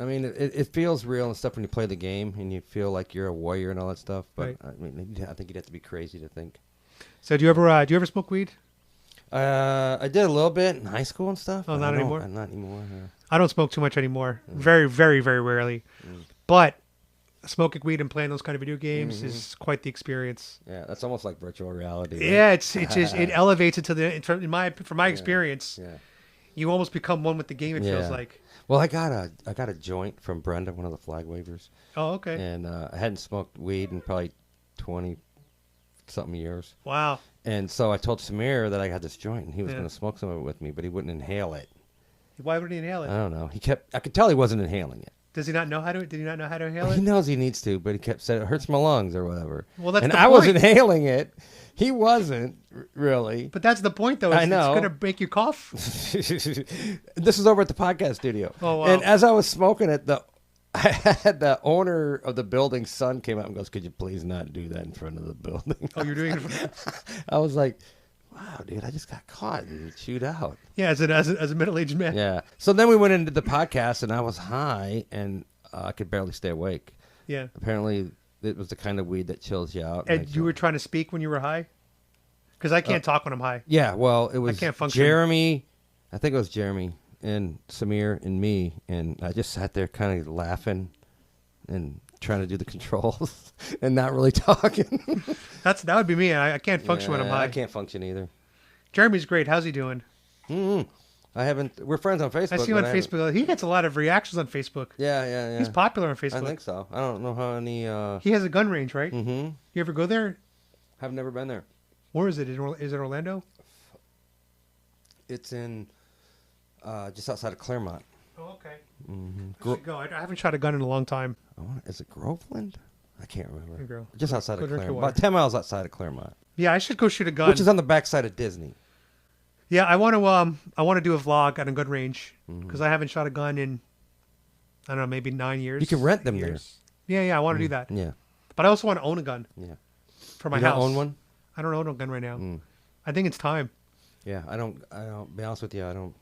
I mean, it feels real and stuff when you play the game and you feel like you're a warrior and all that stuff. But I mean, I think you'd have to be crazy to think. So do you ever smoke weed? I did a little bit in high school and stuff. Oh, not anymore? Not anymore. Yeah. I don't smoke too much anymore. Very, very, very rarely. But smoking weed and playing those kind of video games is quite the experience. Yeah, that's almost like virtual reality. Right? Yeah, it elevates it to from my experience. Yeah. You almost become one with the game. It feels like. Well, I got a joint from Brenda, one of the flag wavers. Oh, okay. And I hadn't smoked weed in probably 20 something years. Wow. And so I told Samir that I had this joint, and he was going to smoke some of it with me, but he wouldn't inhale it. Why would he inhale it? I don't know. I could tell he wasn't inhaling it. Does he not know how to? Did he not know how to inhale it? He knows he needs to, but he kept saying it hurts my lungs or whatever. Well, that's and the I point. was inhaling it. He wasn't really. But that's the point, though. I know. It's going to make you cough. This is over at the podcast studio. Oh, wow. And as I was smoking it, I had the owner of the building's son came out and goes, "Could you please not do that in front of the building?" Oh, you're doing it. I was like, "Wow, dude, I just got caught and chewed out." Yeah, as a middle-aged man. Yeah. So then we went into the podcast, and I was high, and I could barely stay awake. Yeah. Apparently, it was the kind of weed that chills you out. And you were trying to speak when you were high? Because I can't talk when I'm high. Yeah, well, it was I can't function. Jeremy. I think it was Jeremy and Samir and me, and I just sat there kind of laughing and trying to do the controls and not really talking. That would be me. I can't function when I'm high. I can't function either. Jeremy's great. How's he doing? Mm-hmm. We're friends on Facebook. I see him on Facebook. He gets a lot of reactions on Facebook. Yeah. He's popular on Facebook. I think so. I don't know how many. He has a gun range, right? Mm-hmm. You ever go there? I've never been there. Where is it? Is it Orlando? It's in just outside of Claremont. Oh, okay. Mm-hmm. I should go. I haven't shot a gun in a long time. Is it Groveland? I can't remember. Go. Just outside of drink your Claremont. water. About 10 miles outside of Claremont. Yeah, I should go shoot a gun. Which is on the backside of Disney. Yeah, I want to do a vlog on a gun range because I haven't shot a gun in, I don't know, maybe 9 years. You can rent them there. Yeah, I want to do that. Yeah. But I also want to own a gun. Yeah. For my you house. don't own one? I don't own a gun right now. I think it's time. Yeah, I don't. Be honest with you, I don't.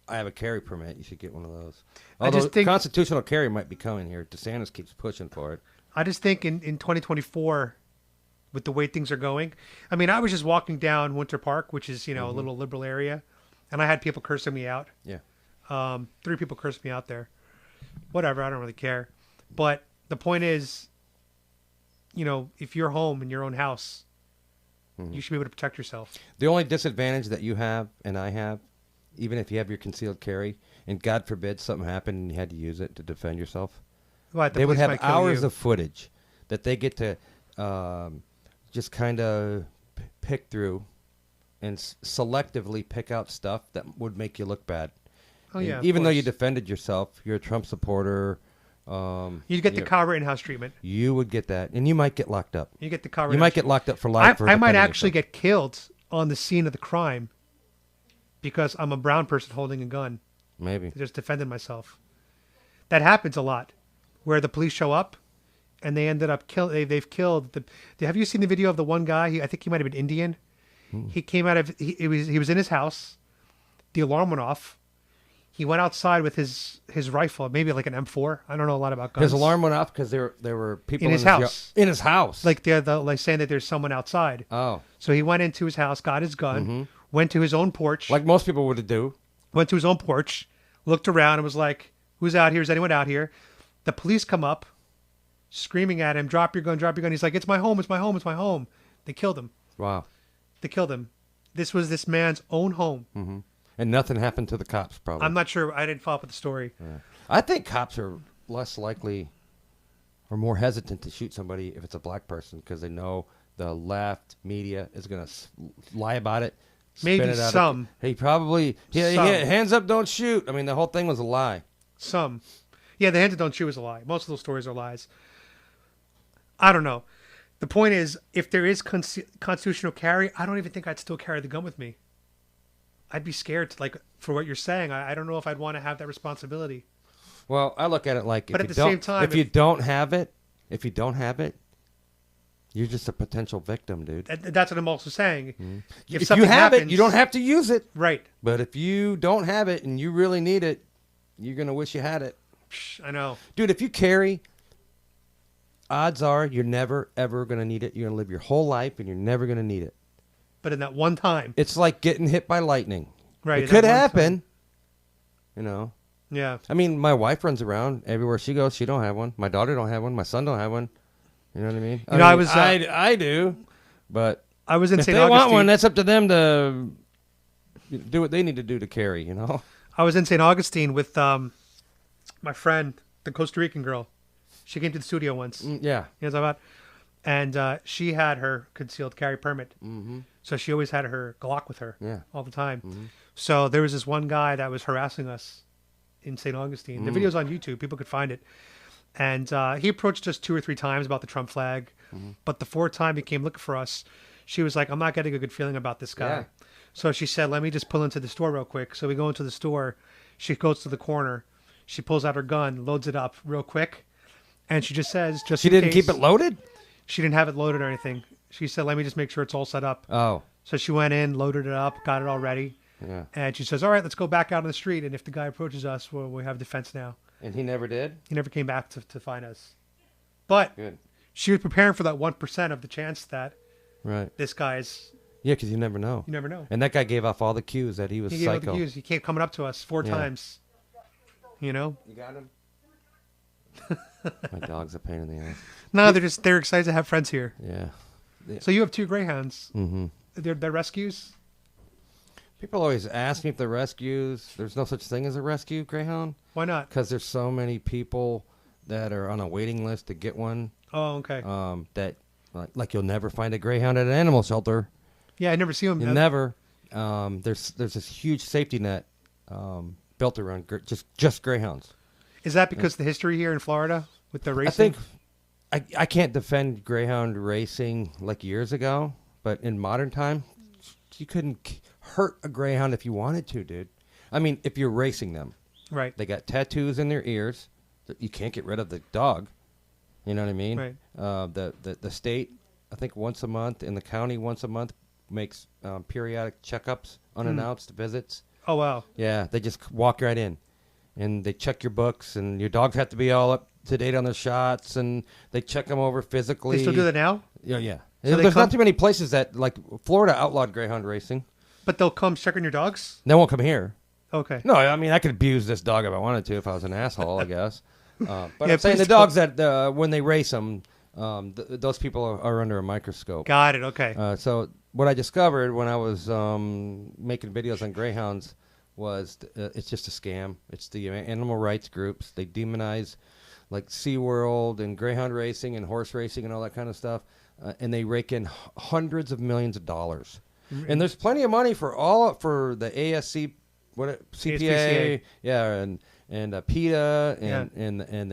I have a carry permit. You should get one of those. Although I just think constitutional carry might be coming here. DeSantis keeps pushing for it. I just think in 2024, with the way things are going, I mean, I was just walking down Winter Park, which is a little liberal area, and I had people cursing me out. Yeah. 3 people cursed me out there. Whatever, I don't really care. But the point is, if you're home in your own house, you should be able to protect yourself. The only disadvantage that you have and I have, even if you have your concealed carry, and God forbid something happened and you had to use it to defend yourself, they would have hours of footage that they get to just kind of pick through and selectively pick out stuff that would make you look bad. Oh, yeah. Even though you defended yourself, you're a Trump supporter. You'd get the Kyle Rittenhouse treatment. You would get that, and you might get locked up. You get the Kyle Rittenhouse. You might get locked up for life. I might actually get killed on the scene of the crime because I'm a brown person holding a gun. Maybe. Just defending myself. That happens a lot, where the police show up, and they ended up they've killed the. Have you seen the video of the one guy? I think he might have been Indian. He came out of he was in his house. The alarm went off. He went outside with his rifle, maybe like an M4. I don't know a lot about guns. His alarm went off because there were people in his house. In his house, like they're like saying that there's someone outside. Oh, so he went into his house, got his gun, went to his own porch, like most people would do. Went to his own porch, looked around, and was like, "Who's out here? Is anyone out here?" The police come up, screaming at him, "Drop your gun! Drop your gun!" He's like, "It's my home! It's my home! It's my home!" They killed him. Wow. They killed him. This was this man's own home. Mm-hmm. And nothing happened to the cops, probably. I'm not sure. I didn't follow up with the story. Yeah. I think cops are less likely or more hesitant to shoot somebody if it's a black person because they know the left media is going to lie about it. Maybe some. He probably... hands up, don't shoot. I mean, the whole thing was a lie. Some. Yeah, the hands up, don't shoot was a lie. Most of those stories are lies. I don't know. The point is, if there is constitutional carry, I don't even think I'd still carry the gun with me. I'd be scared, for what you're saying. I don't know if I'd want to have that responsibility. Well, I look at it like, but at the same time, if you don't have it, you're just a potential victim, dude. That's what I'm also saying. Mm-hmm. If you have it, you don't have to use it. Right. But if you don't have it and you really need it, you're going to wish you had it. I know. Dude, if you carry, odds are you're never, ever going to need it. You're going to live your whole life and you're never going to need it. But in that one time. It's like getting hit by lightning. Right. It could happen. Yeah. I mean, my wife runs around everywhere she goes. She don't have one. My daughter don't have one. My son don't have one. You know what I mean? I do. But I was in if St. they Augustine. want one, that's up to them to do what they need to do to carry, I was in St. Augustine with my friend, the Costa Rican girl. She came to the studio once. Yeah. You know what I'm talking about? And she had her concealed carry permit. Mm-hmm. So she always had her Glock with her all the time. Mm-hmm. So there was this one guy that was harassing us in St. Augustine. Mm. The video's on YouTube. People could find it. And he approached us 2 or 3 times about the Trump flag. Mm-hmm. But the 4th time he came looking for us, she was like, I'm not getting a good feeling about this guy. Yeah. So she said, let me just pull into the store real quick. So we go into the store. She goes to the corner. She pulls out her gun, loads it up real quick. And she just says, just She in didn't case, keep it loaded? she didn't have it loaded or anything. She said, let me just make sure it's all set up. Oh. So she went in, loaded it up, got it all ready. Yeah. And she says, all right, let's go back out on the street. And if the guy approaches us, we have defense now. And he never did? He never came back to find us. But Good. she was preparing for that 1% of the chance that this guy's... Yeah, because you never know. You never know. And that guy gave off all the cues that he was He psycho. gave all the cues. He kept coming up to us 4 times. You know? You got him? My dog's a pain in the ass. No, they're excited to have friends here. Yeah. So you have 2 greyhounds. Mm-hmm. They're rescues? People always ask me if they're rescues. There's no such thing as a rescue greyhound. Why not? Because there's so many people that are on a waiting list to get one. Oh, okay. That like you'll never find a greyhound at an animal shelter. Yeah, I never see them. You never. There's this huge safety net built around just greyhounds. Is that because the history here in Florida with the racing? I think I can't defend greyhound racing like years ago, but in modern time, you couldn't hurt a greyhound if you wanted to, dude. I mean, if you're racing them. Right. They got tattoos in their ears. You can't get rid of the dog. You know what I mean? Right. The state, I think once a month, and the county once a month makes periodic checkups, unannounced visits. Oh, wow. Yeah, they just walk right in. And they check your books, and your dogs have to be all up to date on their shots, and they check them over physically. They still do that now? Yeah. So There's not too many places that, like, Florida outlawed greyhound racing. But they'll come check on your dogs? They won't come here. Okay. No, I mean, I could abuse this dog if I wanted to, if I was an asshole, I guess. But Yeah, I'm saying the please dogs that, when they race them, those people are under a microscope. Got it, okay. So what I discovered when I was making videos on greyhounds was it's just a scam. It's the animal rights groups. They demonize like SeaWorld and greyhound racing and horse racing and all that kind of stuff. And they rake in hundreds of millions of dollars. Mm-hmm. And there's plenty of money for the ASC, CPA, ASPCA. Yeah, and PETA and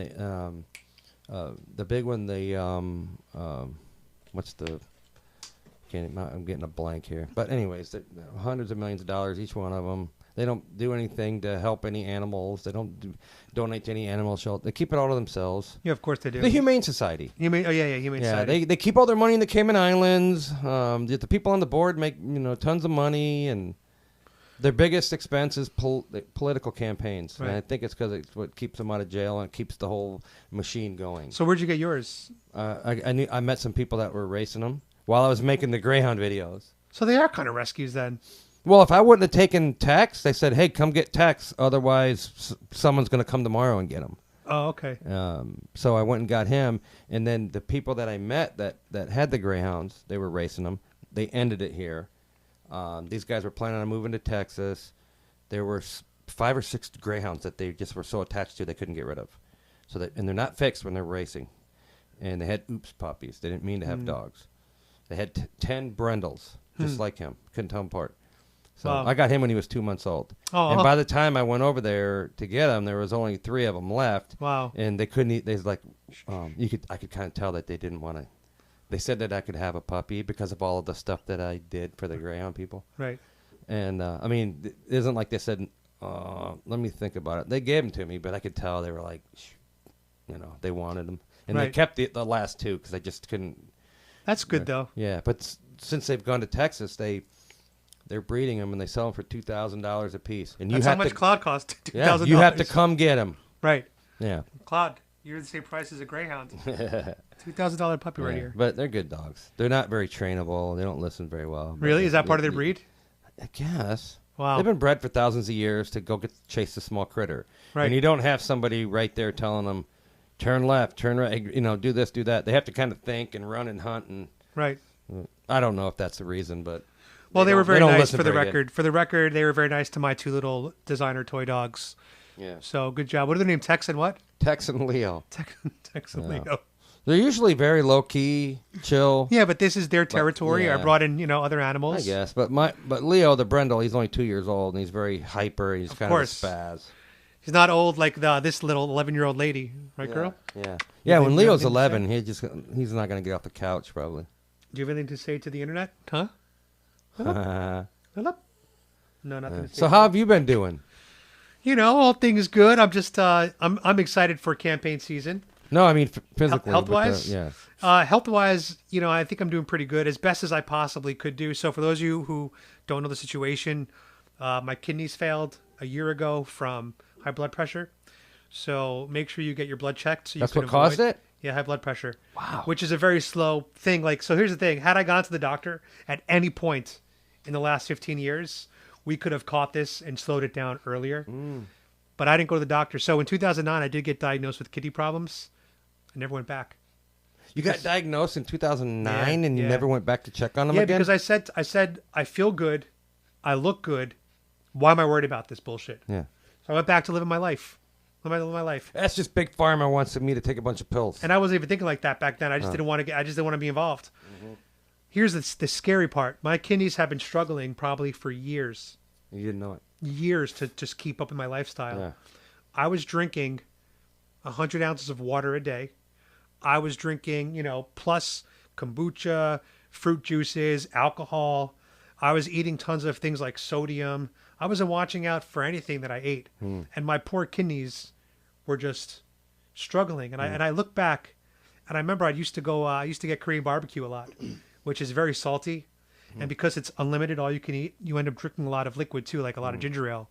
the big one, what's the... I'm getting a blank here. But anyways, hundreds of millions of dollars, each one of them. They don't do anything to help any animals. They don't donate to any animal shelter. They keep it all to themselves. Yeah, of course they do. The Humane Society. Humane Society. They keep all their money in the Cayman Islands. The people on the board make tons of money, and their biggest expense is political campaigns. Right. And I think it's because it's what keeps them out of jail and it keeps the whole machine going. So where'd you get yours? I met some people that were racing them while I was making the greyhound videos. So they are kind of rescues then. Well, if I wouldn't have taken Tex, they said, hey, come get Tex. Otherwise, someone's going to come tomorrow and get him. Oh, okay. So I went and got him. And then the people that I met that had the greyhounds, they were racing them. They ended it here. These guys were planning on moving to Texas. There were 5 or 6 greyhounds that they just were so attached to they couldn't get rid of. And they're not fixed when they're racing. And they had oops puppies. They didn't mean to have dogs. They had 10 brindles, just like him. Couldn't tell them apart. So wow. I got him when he was 2 months old. Oh, and by the time I went over there to get him, there was only 3 of them left. Wow. And they couldn't eat. They was like, I could kind of tell that they didn't want to. They said that I could have a puppy because of all of the stuff that I did for the greyhound people. Right. And I mean, it isn't like they said, let me think about it. They gave them to me, but I could tell they were like, they wanted them. And right. they kept the last 2 because I just couldn't. That's good, though. Yeah, but since they've gone to Texas, they're breeding them and they sell them for $2,000 a piece. And that's how much Cloud costs. $2,000. Yeah, you have to come get them. Right. Yeah. Cloud, you're the same price as a greyhound. $2,000 puppy right here. But they're good dogs. They're not very trainable. They don't listen very well. Really? Is that part of their breed? I guess. Wow. They've been bred for thousands of years to go chase the small critter. Right. And you don't have somebody right there telling them, turn left, turn right, do this, do that. They have to kind of think and run and hunt. And right. I don't know if that's the reason, but... Well, they were very nice for the record. Good. For the record, they were very nice to my 2 little designer toy dogs. Yeah. So good job. What are their names? Tex and what? Tex and Leo. Tex and Leo. They're usually very low key, chill. Yeah, but this is their territory. Yeah. I brought in, other animals. I guess, but Leo, the Brendel, he's only 2 years old, and he's very hyper. He's kind of a spaz. He's not old like this little 11-year-old lady, right, girl? Yeah. When Leo's 11, he's not going to get off the couch probably. Do you have anything to say to the internet? Huh? Hello? No, nothing to say. So how have you been doing? All things good. I'm just I'm excited for campaign season. No, I mean physically. Health-wise? Yeah. Health-wise, I think I'm doing pretty good, as best as I possibly could do. So for those of you who don't know the situation, my kidneys failed a year ago from high blood pressure. So make sure you get your blood checked. So That's what caused it? Yeah, high blood pressure. Wow. Which is a very slow thing. So here's the thing. Had I gone to the doctor at any point in the last 15 years, we could have caught this and slowed it down earlier. But I didn't go to the doctor. So in 2009, I did get diagnosed with kidney problems. I never went back. You got diagnosed in 2009 and you never went back to check on them again? Yeah, because I said, I feel good. I look good. Why am I worried about this bullshit? Yeah. So I went back to living my life. Living my life. That's just Big Pharma wants me to take a bunch of pills. And I wasn't even thinking like that back then. I just didn't want to be involved. Here's the scary part. My kidneys have been struggling probably for years. You didn't know it. Years to just keep up in my lifestyle. Yeah. I was drinking 100 ounces of water a day. I was drinking, plus kombucha, fruit juices, alcohol. I was eating tons of things like sodium. I wasn't watching out for anything that I ate. And my poor kidneys were just struggling. And I look back and I remember I used to get Korean barbecue a lot, which is very salty. And because it's unlimited, all you can eat, you end up drinking a lot of liquid too, like a lot of ginger ale.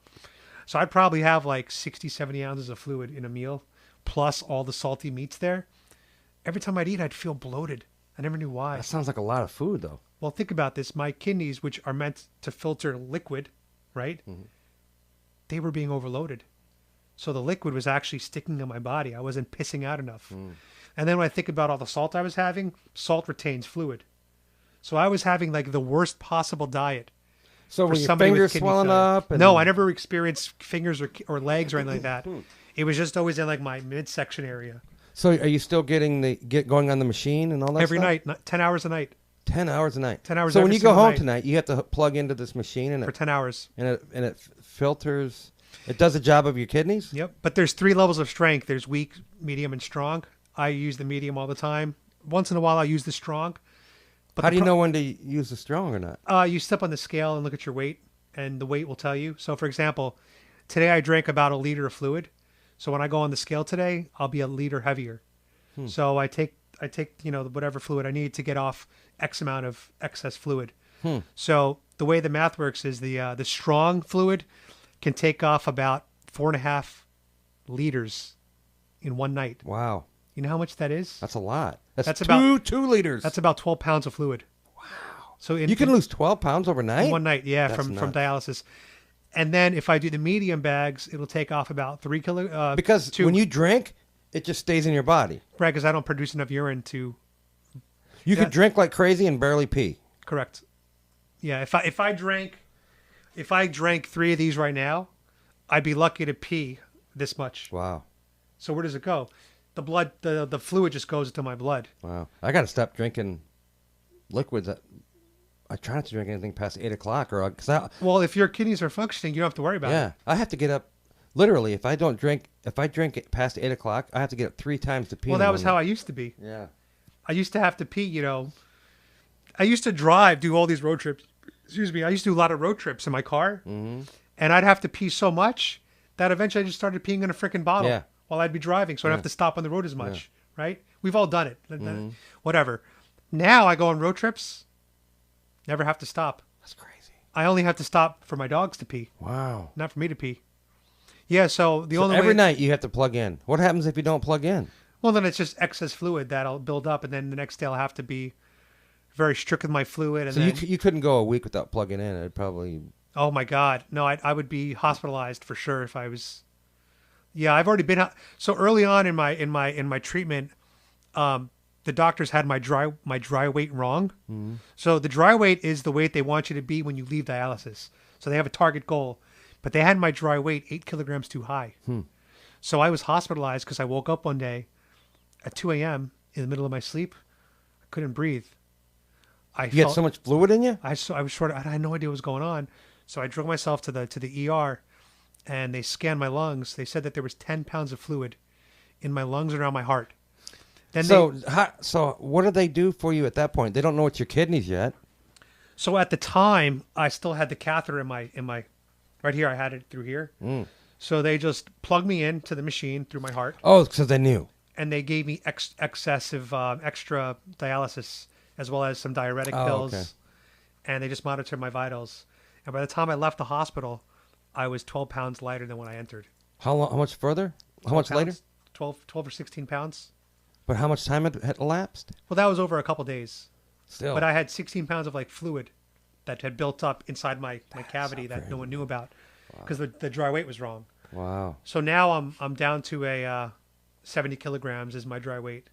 So I'd probably have like 60, 70 ounces of fluid in a meal, plus all the salty meats there. Every time I'd eat, I'd feel bloated. I never knew why. That sounds like a lot of food, though. Well, think about this. My kidneys, which are meant to filter liquid, right? They were being overloaded. So the liquid was actually sticking in my body. I wasn't pissing out enough. And then when I think about all the salt I was having, salt retains fluid. So I was having like the worst possible diet. So were your fingers swelling up? No, I never experienced fingers or legs or anything like that. It was just always in like my midsection area. So are you still going on the machine and all that Every stuff? night, 10 hours a night. 10 hours a night. 10 hours. So when you go home tonight, you have to plug into this machine for 10 hours, and it filters. It does the job of your kidneys. Yep. But there's 3 levels of strength. There's weak, medium, and strong. I use the medium all the time. Once in a while, I use the strong. But how do you know when to use the strong or not? You step on the scale and look at your weight, and the weight will tell you. So, for example, today I drank about 1 liter of fluid. So when I go on the scale today, I'll be 1 liter heavier. So I take whatever fluid I need to get off X amount of excess fluid. So the way the math works is the strong fluid can take off about 4.5 liters in one night. Wow. You know how much that is? That's a lot. That's about 2 liters. That's about 12 pounds of fluid. Wow. So you can lose 12 pounds overnight? In one night, yeah, from dialysis. And then if I do the medium bags, it'll take off about 3 kilos. Because when you drink, it just stays in your body. Right, because I don't produce enough urine to... You could drink like crazy and barely pee. Correct. Yeah, if I drank 3 of these right now, I'd be lucky to pee this much. Wow. So where does it go? The blood, the fluid just goes into my blood. Wow. I got to stop drinking liquids. I try not to drink anything past 8 o'clock. Well, if your kidneys are functioning, you don't have to worry about it. Yeah. I have to get up. Literally, if I drink it past 8 o'clock, I have to get up 3 times to pee. Well, that was how I used to be. Yeah. I used to have to pee, I used to do all these road trips. Excuse me. I used to do a lot of road trips in my car. And I'd have to pee so much that eventually I just started peeing in a freaking bottle while I'd be driving. So I don't have to stop on the road as much, right? We've all done it. Whatever. Now I go on road trips, never have to stop. That's crazy. I only have to stop for my dogs to pee. Wow. Not for me to pee. Yeah, so every night you have to plug in. What happens if you don't plug in? Well, then it's just excess fluid that'll build up, and then the next day I'll have to be very strict with my fluid. And so you couldn't go a week without plugging in. It'd probably... Oh, my God. No, I would be hospitalized for sure if I was... Yeah, I've already been... So early on in my treatment, the doctors had my dry weight wrong. So the dry weight is the weight they want you to be when you leave dialysis. So they have a target goal. But they had my dry weight 8 kilograms too high. So I was hospitalized because I woke up one day at 2 a.m. in the middle of my sleep. I couldn't breathe. You had so much fluid in you? I was short. I had no idea what was going on. So I drove myself to the ER, and they scanned my lungs. They said that there was 10 pounds of fluid in my lungs around my heart. Then so what do they do for you at that point? They don't know it's your kidneys yet. So at the time, I still had the catheter in my right here. I had it through here. So they just plugged me into the machine through my heart. Oh, so they knew. And they gave me extra dialysis as well as some diuretic pills. Okay. And they just monitored my vitals. And by the time I left the hospital, I was 12 pounds lighter than when I entered. How much further? How much later? 12 or 16 pounds. But how much time had elapsed? Well, that was over a couple days. Still. But I had 16 pounds of like fluid that had built up inside my cavity that no one knew about because the dry weight was wrong. Wow. So now I'm down to a 70 kilograms is my dry weight,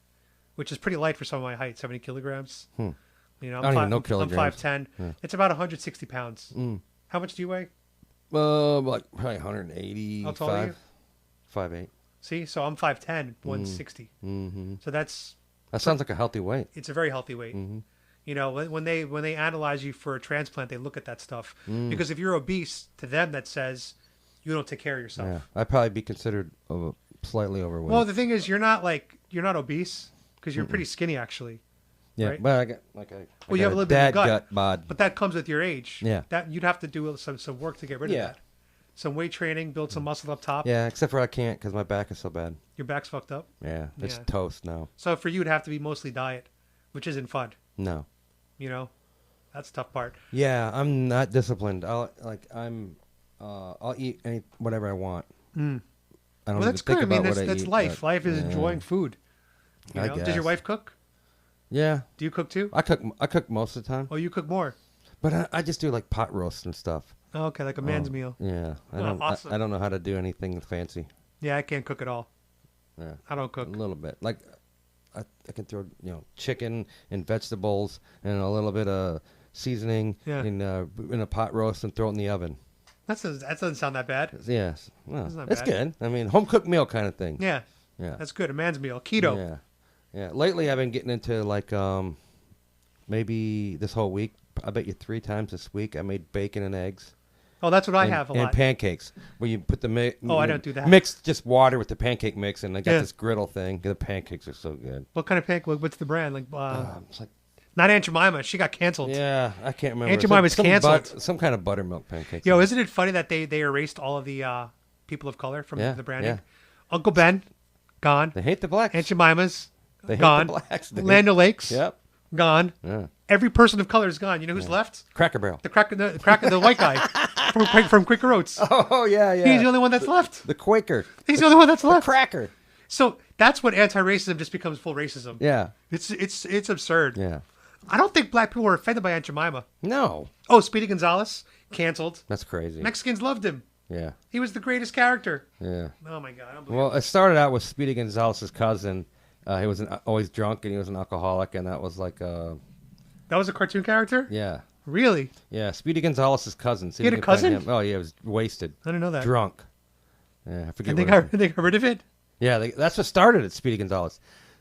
which is pretty light for some of my height, 70 kilograms. You know, I don't even know kilograms. I'm 5'10". Yeah. It's about 160 pounds. How much do you weigh? Like probably 180. How tall are you? 5'8". See, so I'm 5'10", 160. So that sounds like a healthy weight. It's a very healthy weight. You know, when they analyze you for a transplant, they look at that stuff because if you're obese, to them that says you don't take care of yourself. Yeah, I'd probably be considered slightly overweight. Well, the thing is, you're not obese because you're pretty skinny actually. Yeah, right? but I got you have a little bit of gut bod. But that comes with your age. Yeah, that you'd have to do some work to get rid of that. Some weight training, build some muscle up top. Yeah, except for I can't because my back is so bad. Your back's fucked up? Yeah, it's toast now. So for you, it'd have to be mostly diet, which isn't fun. No. You know, that's the tough part. Yeah, I'm not disciplined. I'll eat whatever I want. I don't well, that's good. I mean, that's life. Life is enjoying food. You know? I guess. Does your wife cook? Yeah. Do you cook too? I cook most of the time. Oh, you cook more. But I just do like pot roast and stuff. Oh, okay, like a man's meal. Yeah, Awesome. I don't know how to do anything fancy. Yeah, I can't cook at all. Yeah, I don't cook. A little bit. Like I can throw chicken and vegetables and a little bit of seasoning in a pot roast and throw it in the oven. That doesn't sound that bad. Yes, well, it's good. I mean, home cooked meal kind of thing. Yeah, that's good. A man's meal, keto. Yeah. Lately, I've been getting into like maybe this whole week. I bet you 3 times this week I made bacon and eggs. Oh, that's what I have a lot. And pancakes, where you put the mix. Oh, I don't do that. Mix just water with the pancake mix, and I got this griddle thing. The pancakes are so good. What kind of pancake? What's the brand? Like, it's like not Aunt Jemima. She got canceled. Yeah, I can't remember. Aunt Jemima's canceled. Some kind of buttermilk pancakes. Yo, isn't it funny that they erased all of the people of color from the branding? Yeah. Uncle Ben, gone. They hate the blacks. Aunt Jemima's, they gone. Hate the blacks. Land O'Lakes, gone. Yeah. Every person of color is gone. You know who's left? Cracker Barrel. The white guy from Quaker Oats. Oh, yeah. He's the only one that's left. The Quaker. He's the only one that's left. The Cracker. So that's when anti-racism just becomes full racism. Yeah. It's absurd. Yeah. I don't think black people were offended by Aunt Jemima. No. Oh, Speedy Gonzalez, canceled. That's crazy. Mexicans loved him. Yeah. He was the greatest character. Yeah. Oh, my God. Well, it started out with Speedy Gonzalez's cousin. He was always drunk, and he was an alcoholic, and that was like... That was a cartoon character? Yeah. Really? Yeah, Speedy Gonzalez's cousin. He had a cousin? Oh, yeah, he was wasted. I didn't know that. Drunk. Yeah, I forget. And they got rid of it? Yeah, that's what started at Speedy Gonzalez.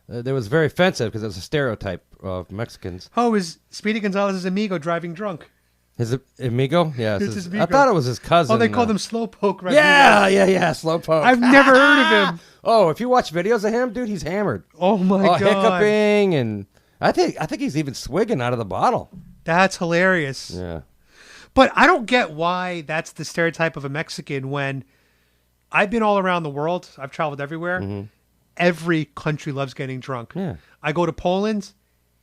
It was very offensive because it was a stereotype of Mexicans. Oh, is Speedy Gonzalez's amigo driving drunk? His amigo? Yeah. His amigo. I thought it was his cousin. Oh, they called him Slowpoke, right? Yeah, Slowpoke. I've never heard of him. Oh, if you watch videos of him, dude, he's hammered. Oh, my God. Hiccuping, and I think he's even swigging out of the bottle. That's hilarious. Yeah. But I don't get why that's the stereotype of a Mexican when I've been all around the world. I've traveled everywhere. Mm-hmm. Every country loves getting drunk. Yeah. I go to Poland.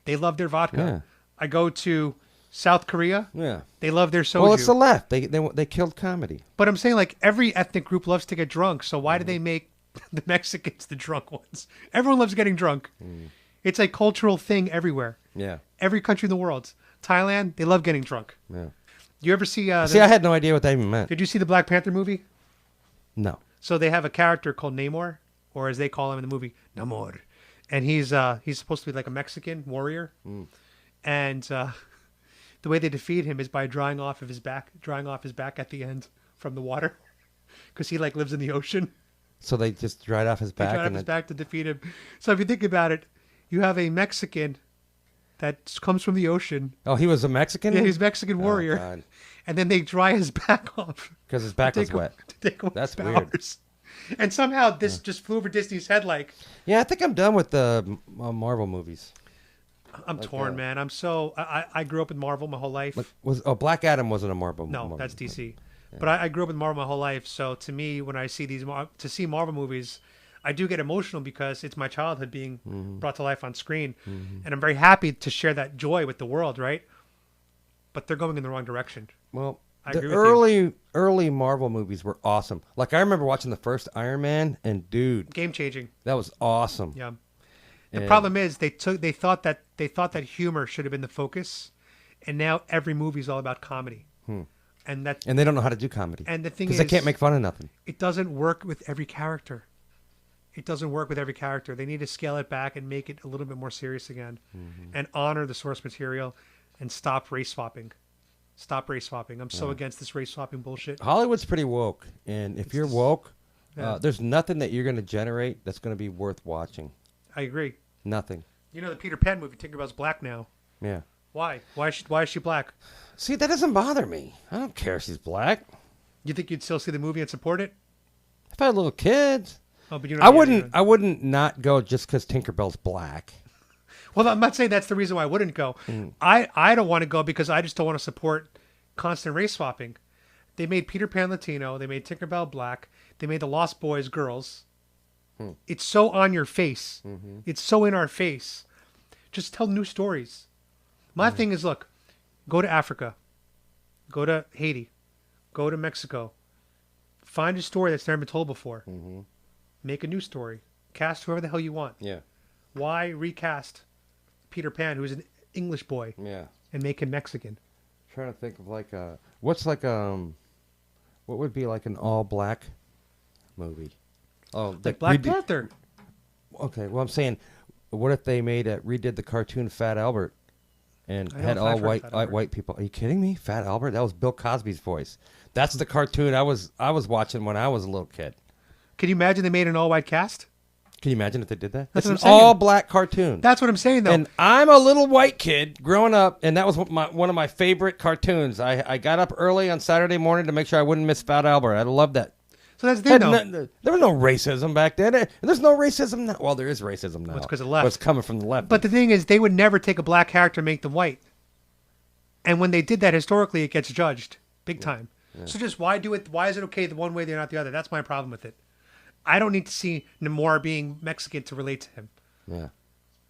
They love their vodka. Yeah. I go to South Korea. Yeah. They love their soju. Well, it's the left. They killed comedy. But I'm saying like every ethnic group loves to get drunk. So why do they make the Mexicans the drunk ones? Everyone loves getting drunk. Mm. It's a cultural thing everywhere. Yeah. Every country in the world. Thailand, they love getting drunk. Yeah. You ever see... I had no idea what that even meant. Did you see the Black Panther movie? No. So they have a character called Namor, or as they call him in the movie, Namor. And he's supposed to be like a Mexican warrior. Mm. And the way they defeat him is by drying off his back at the end from the water. Because he like lives in the ocean. So they just dried off his back? They dried off his back to defeat him. So if you think about it, You have a Mexican that comes from the ocean. Oh, he was a Mexican? Yeah, he's a Mexican warrior. God. And then they dry his back off. Because his back was wet. To take away That's his weird. powers. And somehow this just flew over Disney's head like... Yeah, I think I'm done with the Marvel movies. I'm torn, man. I'm so... I grew up with Marvel my whole life. Black Adam wasn't a Marvel movie. No, that's DC. Yeah. But I grew up with Marvel my whole life. So to me, when I see see Marvel movies, I do get emotional because it's my childhood being brought to life on screen. And I'm very happy to share that joy with the world, right? But they're going in the wrong direction. Well, the early Marvel movies were awesome. Like, I remember watching the first Iron Man, and dude, game changing. That was awesome. Yeah. The problem is they thought that humor should have been the focus, and now every movie is all about comedy. And they don't know how to do comedy. And the thing is, because they can't make fun of nothing. It doesn't work with every character. It doesn't work with every character. They need to scale it back and make it a little bit more serious again, and honor the source material, and stop race swapping. Stop race swapping. I'm so against this race swapping bullshit. Hollywood's pretty woke, and if you're woke, there's nothing that you're going to generate that's going to be worth watching. I agree. Nothing. You know the Peter Pan movie, Tinkerbell's black now. Yeah. Why? Why is she black? See, that doesn't bother me. I don't care if she's black. You think you'd still see the movie and support it? If I had little kids. Oh, but I wouldn't not go just because Tinkerbell's black. Well, I'm not saying that's the reason why I wouldn't go. I don't want to go because I just don't want to support constant race swapping. They made Peter Pan Latino. They made Tinkerbell black. They made the Lost Boys girls. It's so on your face. It's so in our face. Just tell new stories. My thing is, look, go to Africa. Go to Haiti. Go to Mexico. Find a story that's never been told before. Make a new story. Cast whoever the hell you want. Yeah. Why recast Peter Pan, who's an English boy? Yeah. And make him Mexican. I'm trying to think of what would be like an all black movie? Oh, like Black Panther. Okay, well I'm saying, what if they redid the cartoon Fat Albert, and had all white people? Are you kidding me? Fat Albert? That was Bill Cosby's voice. That's the cartoon I was watching when I was a little kid. Can you imagine they made an all white cast? Can you imagine if they did that? That's it's an all-black cartoon. That's what I'm saying, though. And I'm a little white kid growing up, and that was one of my favorite cartoons. I got up early on Saturday morning to make sure I wouldn't miss Fat Albert. I loved that. So that's the thing, though. There was no racism back then. There's no racism now. Well, there is racism now. It's because of the left. But it's coming from the left. But the thing is, they would never take a black character and make them white. And when they did that historically, it gets judged big time. Yeah. So just why do it? Why is it okay the one way, they're not the other? That's my problem with it. I don't need to see Namor being Mexican to relate to him. Yeah.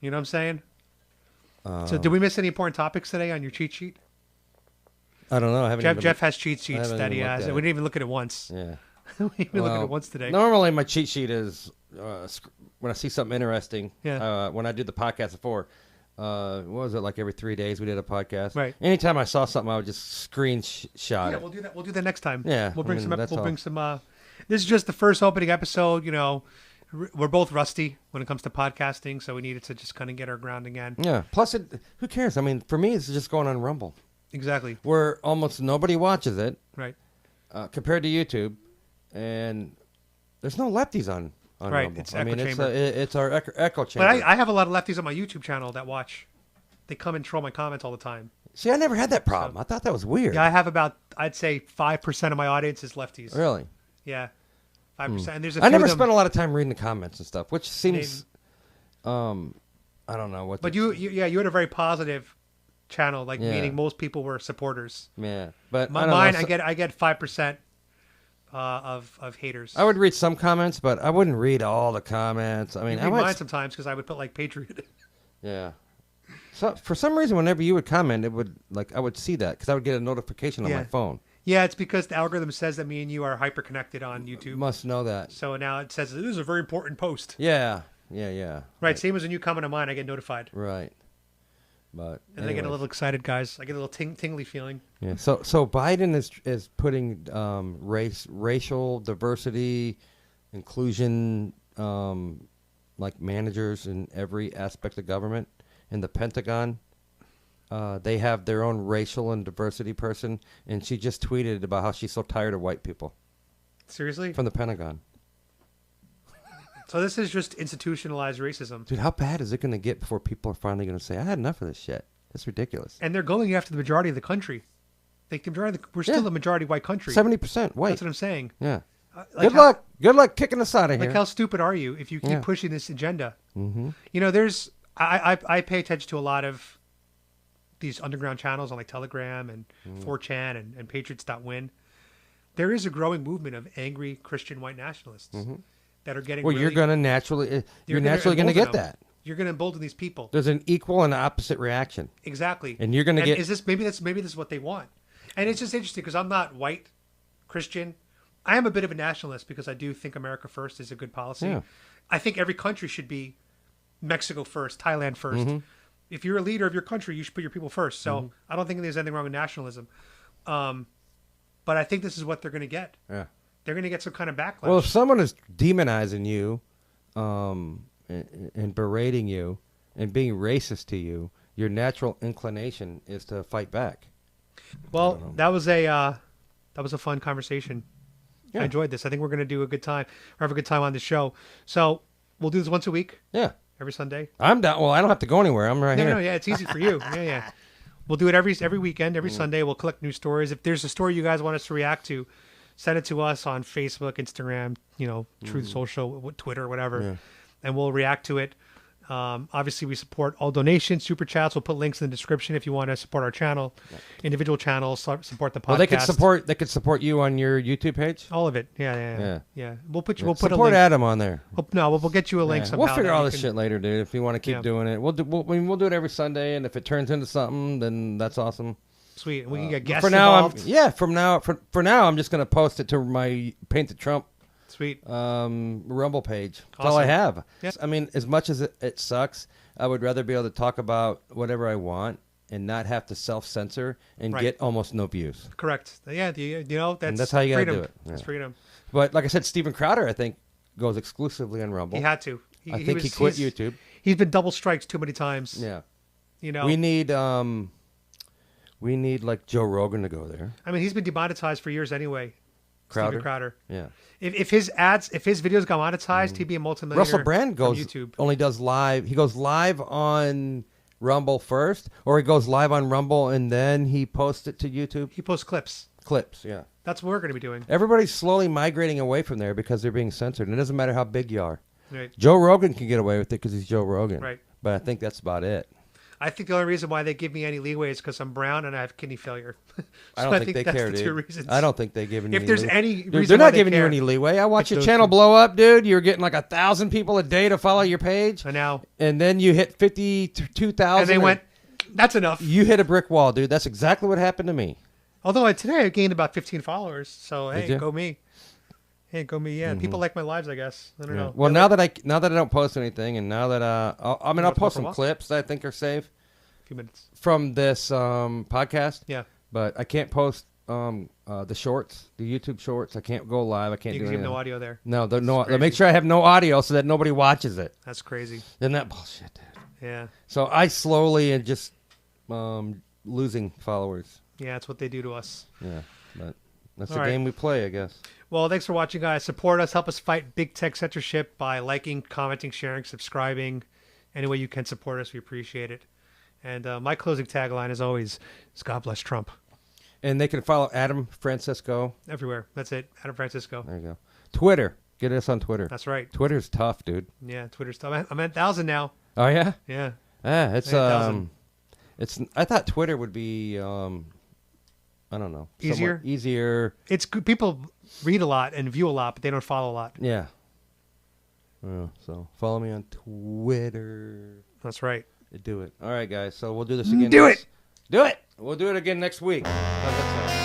You know what I'm saying? So did we miss any important topics today on your cheat sheet? I don't know. Jeff has cheat sheets that he has. And we didn't even look at it once. Yeah. We didn't look at it once today. Normally my cheat sheet is when I see something interesting. Yeah. When I did the podcast before, what was it, like every 3 days we did a podcast? Right. Anytime I saw something, I would just screenshot it. Yeah, we'll do that. We'll do that next time. Yeah. We'll bring some. This is just the first opening episode. You know, we're both rusty when it comes to podcasting, so we needed to just kind of get our ground again. Yeah. Plus, who cares? I mean, for me, it's just going on Rumble. Exactly. Where almost nobody watches it. Right. Compared to YouTube, and there's no lefties on right. Rumble. It's echo chamber. It's our echo chamber. But I have a lot of lefties on my YouTube channel that watch. They come and troll my comments all the time. See, I never had that problem. I thought that was weird. Yeah, I have I'd say 5% of my audience is lefties. Really? Yeah, 5%. And there's I never spent a lot of time reading the comments and stuff, which seems, I don't know what. But you had a very positive channel, meaning most people were supporters. Yeah, but mine, I get 5% of haters. I would read some comments, but I wouldn't read all the comments. I mean, I read mine sometimes because I would put Patriot. Yeah. So for some reason, whenever you would comment, it would I would see that because I would get a notification on my phone. Yeah, it's because the algorithm says that me and you are hyper connected on YouTube. You must know that. So now it says this is a very important post. Yeah. Right. Same as when you comment on mine, I get notified. Right. But I get a little excited, guys. I get a little tingly feeling. Yeah. So Biden is putting racial diversity, inclusion, managers in every aspect of government. In the Pentagon, they have their own racial and diversity person, and she just tweeted about how she's so tired of white people. Seriously? From the Pentagon. So this is just institutionalized racism. Dude, how bad is it going to get before people are finally going to say, I had enough of this shit? That's ridiculous. And they're going after the majority of the country. Like we're still a majority white country. 70% white. That's what I'm saying. Yeah. Good luck. Good luck kicking us out of here. Like, how stupid are you if you keep pushing this agenda? Mm-hmm. You know, I pay attention to a lot of these underground channels on like Telegram and 4chan and Patriots.win. There is a growing movement of angry Christian white nationalists that are getting. Well, you're going to naturally, you're naturally going to get that. You're going to embolden these people. There's an equal and opposite reaction. Exactly. And you're going to get. Is this maybe this is what they want? And it's just interesting because I'm not white Christian. I am a bit of a nationalist because I do think America first is a good policy. Yeah. I think every country should be Mexico first, Thailand first. If you're a leader of your country, you should put your people first. So I don't think there's anything wrong with nationalism. But I think this is what they're going to get. Yeah. They're going to get some kind of backlash. Well, if someone is demonizing you and berating you and being racist to you, your natural inclination is to fight back. Well, that was a fun conversation. Yeah. I enjoyed this. I think we're going to do a good time or have a good time on the show. So we'll do this once a week. Yeah. Every Sunday. I'm down. Well, I don't have to go anywhere. I'm right here. No, yeah, it's easy for you. Yeah. We'll do it every weekend, every Sunday. We'll collect new stories. If there's a story you guys want us to react to, send it to us on Facebook, Instagram, Truth Social, Twitter, whatever, and we'll react to it. Obviously, we support all donations, super chats. We'll put links in the description if you want to support our channel, individual channels, support the podcast. Well, they could support you on your YouTube page. All of it, yeah. We'll put support a link. Adam on there. We'll get you a link somehow. We'll figure all this shit later, dude. If you want to keep doing it, we'll do it every Sunday, and if it turns into something, then that's awesome. Sweet, we can get guests for now. involved. For now, I'm just gonna post it to my Paint the Trump. Sweet. Rumble page. That's awesome. all I have. Yeah. I mean, as much as it sucks, I would rather be able to talk about whatever I want and not have to self-censor and get almost no views. Correct. Yeah, that's how you got to freedom. do it. Yeah. That's freedom. But like I said, Steven Crowder, I think, goes exclusively on Rumble. He had to. I think he quit YouTube. He's been double striked too many times. Yeah. We need like Joe Rogan to go there. I mean, he's been demonetized for years anyway. Steven Crowder. Yeah. If his videos got monetized, he'd be a multimillionaire. Russell Brand on YouTube. Only does live. He goes live on Rumble first, or he goes live on Rumble and then he posts it to YouTube. He posts clips. Yeah. That's what we're going to be doing. Everybody's slowly migrating away from there because they're being censored. And it doesn't matter how big you are. Right. Joe Rogan can get away with it because he's Joe Rogan. Right. But I think that's about it. I think the only reason why they give me any leeway is because I'm brown and I have kidney failure. So I don't think they that's care, the dude. 2 reasons. I don't think they give any. If there's any reason, they're not giving you any leeway. I watch your channel blow up, dude. You're getting like 1,000 people a day to follow your page. I know. And then you hit 52,000. And they went, "That's enough." You hit a brick wall, dude. That's exactly what happened to me. Although today I gained about 15 followers, so hey, go me. Hey, go me. Yeah, people like my lives, I guess. I don't know. Well, now that I don't post anything, and now that I'll post some clips that I think are safe. Few minutes from this podcast. Yeah, but I can't post the shorts, the YouTube shorts. I can't go live. I can't do anything. You have no audio there. No, make sure I have no audio so that nobody watches it. That's crazy. Isn't that bullshit, dude? Yeah. So I slowly and just losing followers. Yeah, that's what they do to us. Yeah, but that's the game we play, I guess. Well, thanks for watching, guys. Support us. Help us fight big tech censorship by liking, commenting, sharing, subscribing. Any way you can support us, we appreciate it. And my closing tagline, as always, is God bless Trump. And they can follow Adam Francisco. Everywhere. That's it. Adam Francisco. There you go. Twitter. Get us on Twitter. That's right. Twitter's tough, dude. Yeah, Twitter's tough. I'm at 1,000 now. Oh, yeah? Yeah. Yeah, it's I thought Twitter would be, I don't know. Easier? Easier. It's good. People read a lot and view a lot, but they don't follow a lot. Yeah. So follow me on Twitter. That's right. Do it. All right, guys. So we'll do this again. Do it. We'll do it again next week. How's that sound?